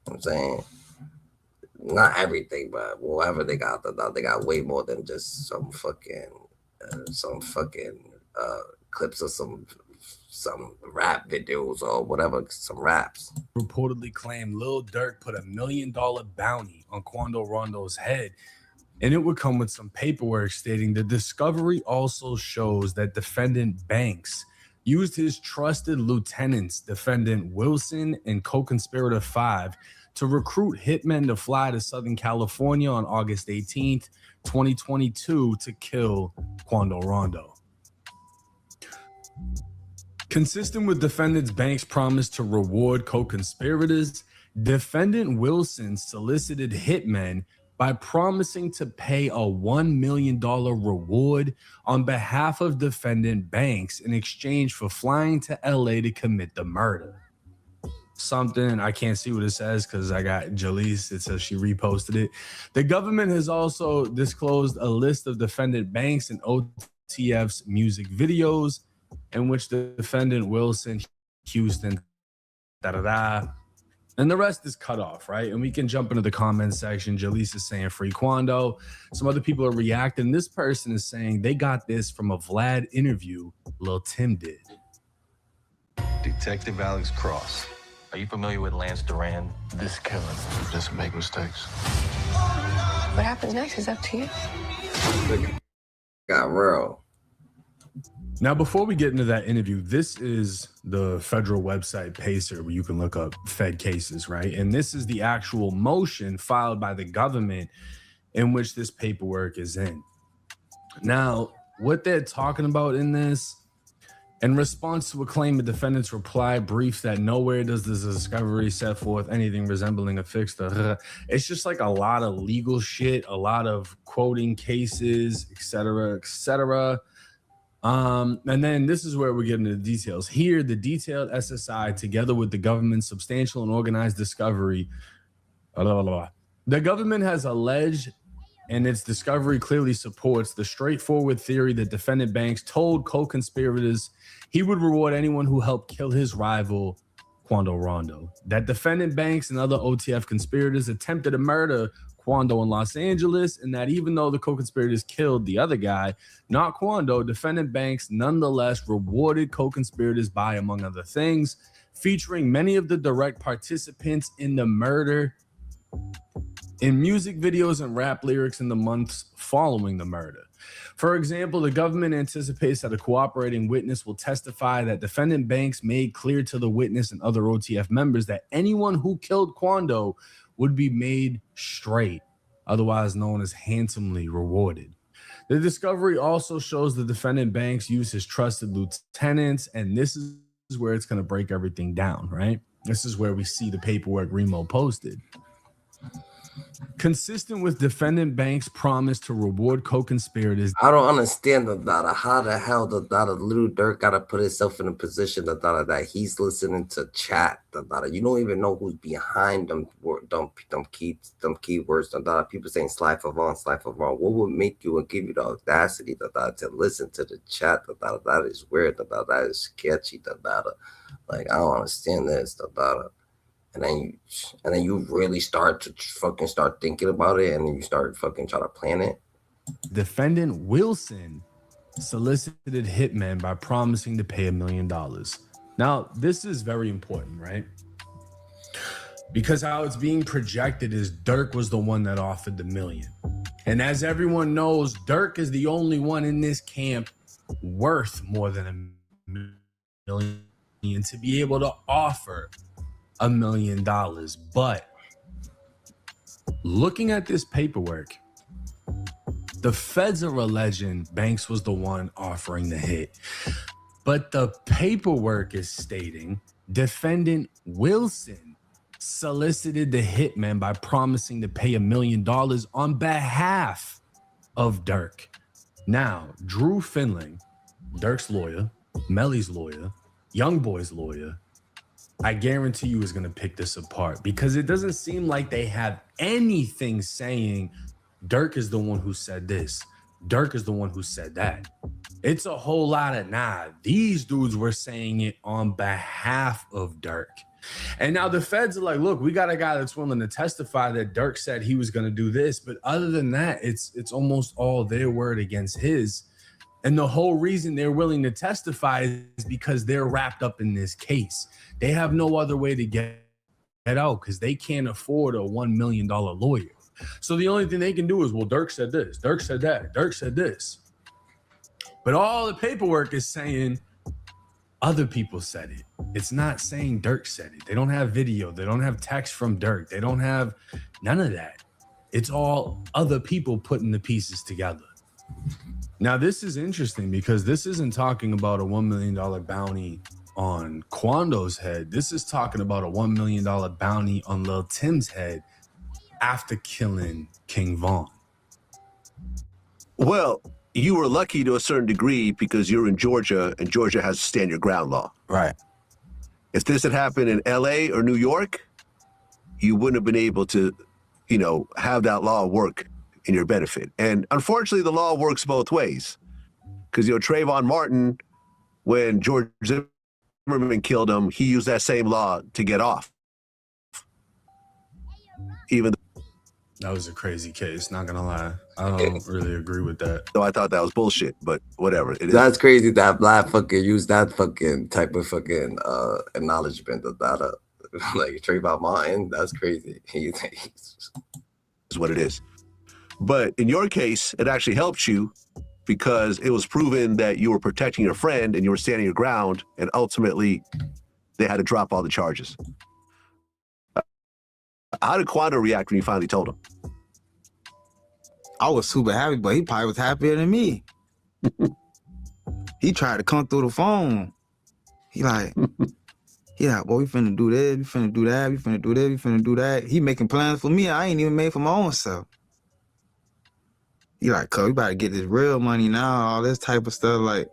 I'm saying, not everything, but whatever they got way more than just some fucking clips of some rap videos or whatever, some raps. Reportedly claimed Lil Durk put $1 million bounty on Quando Rondo's head, and it would come with some paperwork stating the discovery also shows that defendant Banks used his trusted lieutenants, defendant Wilson and co-conspirator 5, to recruit hitmen to fly to Southern California on August 18th, 2022 to kill Quando Rondo. Consistent with defendant's Banks' promise to reward co-conspirators, defendant Wilson solicited hitmen by promising to pay a $1 million reward on behalf of defendant Banks in exchange for flying to LA to commit the murder. Something, I can't see what it says because I got Jalise, it says she reposted it. The government has also disclosed a list of defendant Banks and OTF's music videos in which the defendant Wilson, Houston, and the rest is cut off, right? And we can jump into the comment section. Jalise is saying free Quando. Some other people are reacting. This person is saying they got this from a Vlad interview Lil Tim did. Detective Alex Cross. Are you familiar with Lance Duran? This killer doesn't make mistakes. What happens next is up to you. Got real. Now, before we get into that interview, this is the federal website Pacer, where you can look up Fed cases, right? And this is the actual motion filed by the government in which this paperwork is in. Now, what they're talking about in this, in response to a claim, the defendant's reply brief that nowhere does this discovery set forth anything resembling a fixed. It's just like a lot of legal shit, a lot of quoting cases, etc., etc. And then this is where we get into the details. Here, the detailed SSI, together with the government's substantial and organized discovery, the government has alleged, and its discovery clearly supports the straightforward theory that defendant Banks told co-conspirators he would reward anyone who helped kill his rival, Quando Rondo. That defendant Banks and other OTF conspirators attempted to murder Quando in Los Angeles, and that even though the co-conspirators killed the other guy, not Quando, defendant Banks nonetheless rewarded co-conspirators by, among other things, featuring many of the direct participants in the murder in music videos and rap lyrics in the months following the murder. For example, the government anticipates that a cooperating witness will testify that defendant Banks made clear to the witness and other OTF members that anyone who killed Quando would be made straight, otherwise known as handsomely rewarded. The discovery also shows the defendant Banks used his trusted lieutenants, and this is is where it's going to break everything down, right? This is where we see the paperwork Remo posted. Consistent with defendant Banks' promise to reward co-conspirators. I don't understand how the hell the little Durk gotta put himself in a position that he's listening to chat. You don't even know who's behind them keywords. People saying slide for Vaughn. What would make you and give you the audacity to listen to the chat? That is weird. That is sketchy. Like I don't understand this. And then you really start thinking about it, and then you start fucking trying to plan it. Defendant Wilson solicited hitmen by promising to pay $1 million. Now, this is very important, right? Because how it's being projected is Durk was the one that offered the $1 million. And as everyone knows, Durk is the only one in this camp worth more than $1 million to be able to offer $1 million. But looking at this paperwork, the feds are alleging Banks was the one offering the hit, but the paperwork is stating defendant Wilson solicited the hitman by promising to pay $1 million on behalf of Durk. Now, Drew Finling, Durk's lawyer, Melly's lawyer, Young Boy's lawyer, I guarantee you is going to pick this apart because it doesn't seem like they have anything saying Durk is the one who said this. Durk is the one who said that. It's a whole lot of these dudes were saying it on behalf of Durk. And now the feds are like, look, we got a guy that's willing to testify that Durk said he was going to do this. But other than that, it's almost all their word against his. And the whole reason they're willing to testify is because they're wrapped up in this case. They have no other way to get out because they can't afford a $1 million lawyer. So the only thing they can do is, well, Durk said this, Durk said that, Durk said this. But all the paperwork is saying other people said it. It's not saying Durk said it. They don't have video. They don't have text from Durk. They don't have none of that. It's all other people putting the pieces together. Now, this is interesting because this isn't talking about a $1 million bounty on Quando's head. This is talking about a $1 million bounty on Lil Tim's head after killing King Von. Well, you were lucky to a certain degree because you're in Georgia and Georgia has a stand your ground law. Right. If this had happened in LA or New York, you wouldn't have been able to, have that law work in your benefit. And unfortunately, the law works both ways. Because, Trayvon Martin, when George Zimmerman killed him, he used that same law to get off. That was a crazy case, not gonna lie. I don't really agree with that. So I thought that was bullshit, but whatever. It is. That's crazy that Black fucking use that fucking type of fucking acknowledgement of that. Like Trayvon Martin, that's crazy. Is what it is. But in your case, it actually helped you because it was proven that you were protecting your friend and you were standing your ground, and ultimately they had to drop all the charges. How did Quando react when you finally told him? I was super happy, but he probably was happier than me. He tried to come through the phone. He like, boy, we finna do this, we finna do that, we finna do this, we finna do that. He making plans for me. I ain't even made for my own self. He like, cuz we about to get this real money now, all this type of stuff. Like,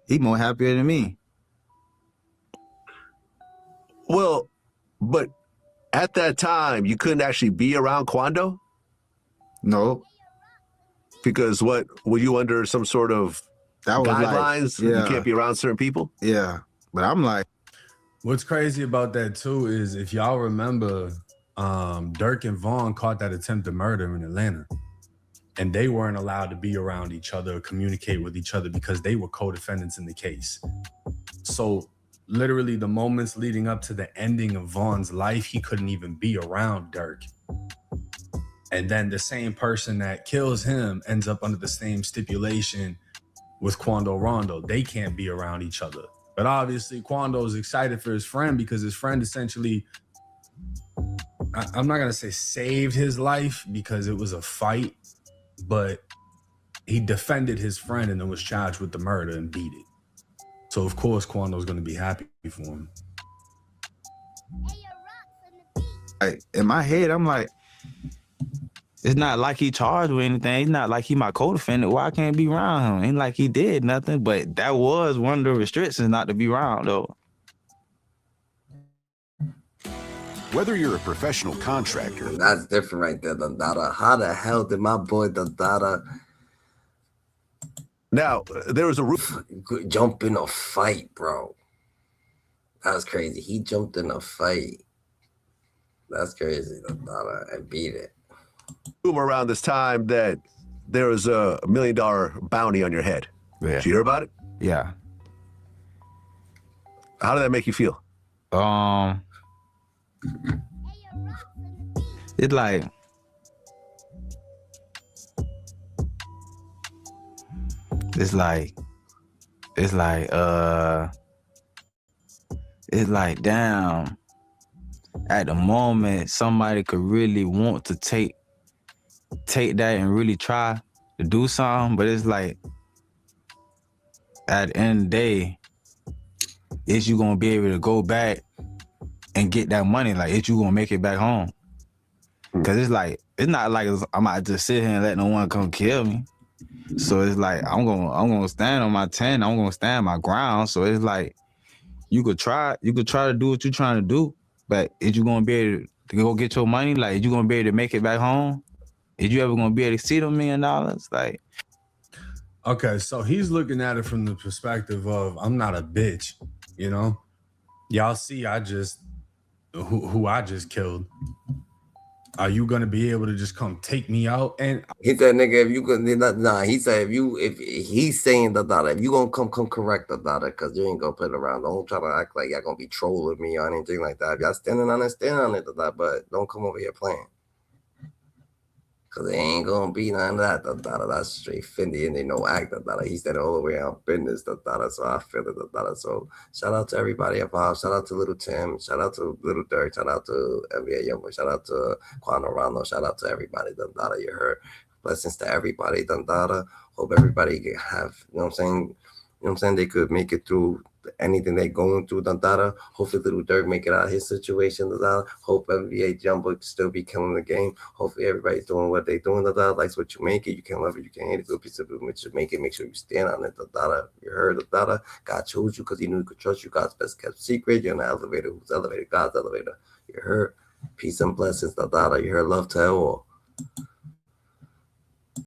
he more happier than me. Well, but at that time, you couldn't actually be around Quando? No. Because what, were you under some sort of guidelines? Like, yeah. You can't be around certain people? Yeah. But I'm like. What's crazy about that too is if y'all remember, Durk and Vaughn caught that attempted murder in Atlanta. And they weren't allowed to be around each other, communicate with each other because they were co-defendants in the case. So literally the moments leading up to the ending of Vaughn's life, he couldn't even be around Durk. And then the same person that kills him ends up under the same stipulation with Quando Rondo. They can't be around each other. But obviously Quando is excited for his friend because his friend essentially, I'm not going to say saved his life because it was a fight, but he defended his friend and then was charged with the murder and beat it. So of course Quando's going to be happy for him. Like, in my head, I'm like, it's not like he charged with anything. It's not like he my co-defendant. Why I can't be around him? Ain't like he did nothing, but that was one of the restrictions not to be around though. Whether you're a professional contractor, That's different right there, Dada. How the hell did my boy Dada Now there was a jump in a fight, bro? That was crazy. He jumped in a fight. That's crazy, Dada, and beat it. rumor around this time that there was a $1 million bounty on your head. Yeah. Did you hear about it? Yeah. How did that make you feel? It's like damn, at the moment somebody could really want to take that and really try to do something, but it's like at the end of the day, is you gonna be able to go back and get that money? Like, is you gonna make it back home? Cause it's like, it's not like I'm about to just sit here and let no one come kill me. So it's like I'm gonna stand on my 10. I'm gonna stand my ground. So it's like you could try to do what you're trying to do, but is you gonna be able to go get your money? Like, is you gonna be able to make it back home? Is you ever gonna be able to see the $1 million? Like, okay, so he's looking at it from the perspective of I'm not a bitch, you know. Y'all see, I just who I just killed. Are you gonna be able to just come take me out? And he said, nigga, if you could, nah, he said, if he's saying Dada, if you gonna come correct Dada, because you ain't gonna put it around. Don't try to act like y'all gonna be trolling me or anything like that. If y'all standing on it, stand on it, Dada, but don't come over here playing. Cause it ain't gonna be none of that, Dada. That's straight Fendi and they no act, Dada. He said it all the way on business, Dada. So I feel it, Dada. So shout out to everybody involved. Shout out to Little Tim. Shout out to Little Durk. Shout out to NBA Youngboy. Shout out to Quano Rondo. Shout out to everybody, Dada. You heard. Blessings to everybody, Dada. Hope everybody can have, you know what I'm saying? You know what I'm saying? They could make it through anything they're going through, Dada. Hopefully Little Durk make it out of his situation, Dada. Hope NBA Jumbo still be killing the game. Hopefully everybody's doing what they're doing, Dada. Likes what you make it. You can love it, you can hate it. Good piece of it, make sure you stand on it, Dada. You heard, Dada. God chose you because he knew he could trust you. God's best kept secret. You're in the elevator. Who's elevator? God's elevator. You heard. Peace and blessings, Dada. You heard. Love to all.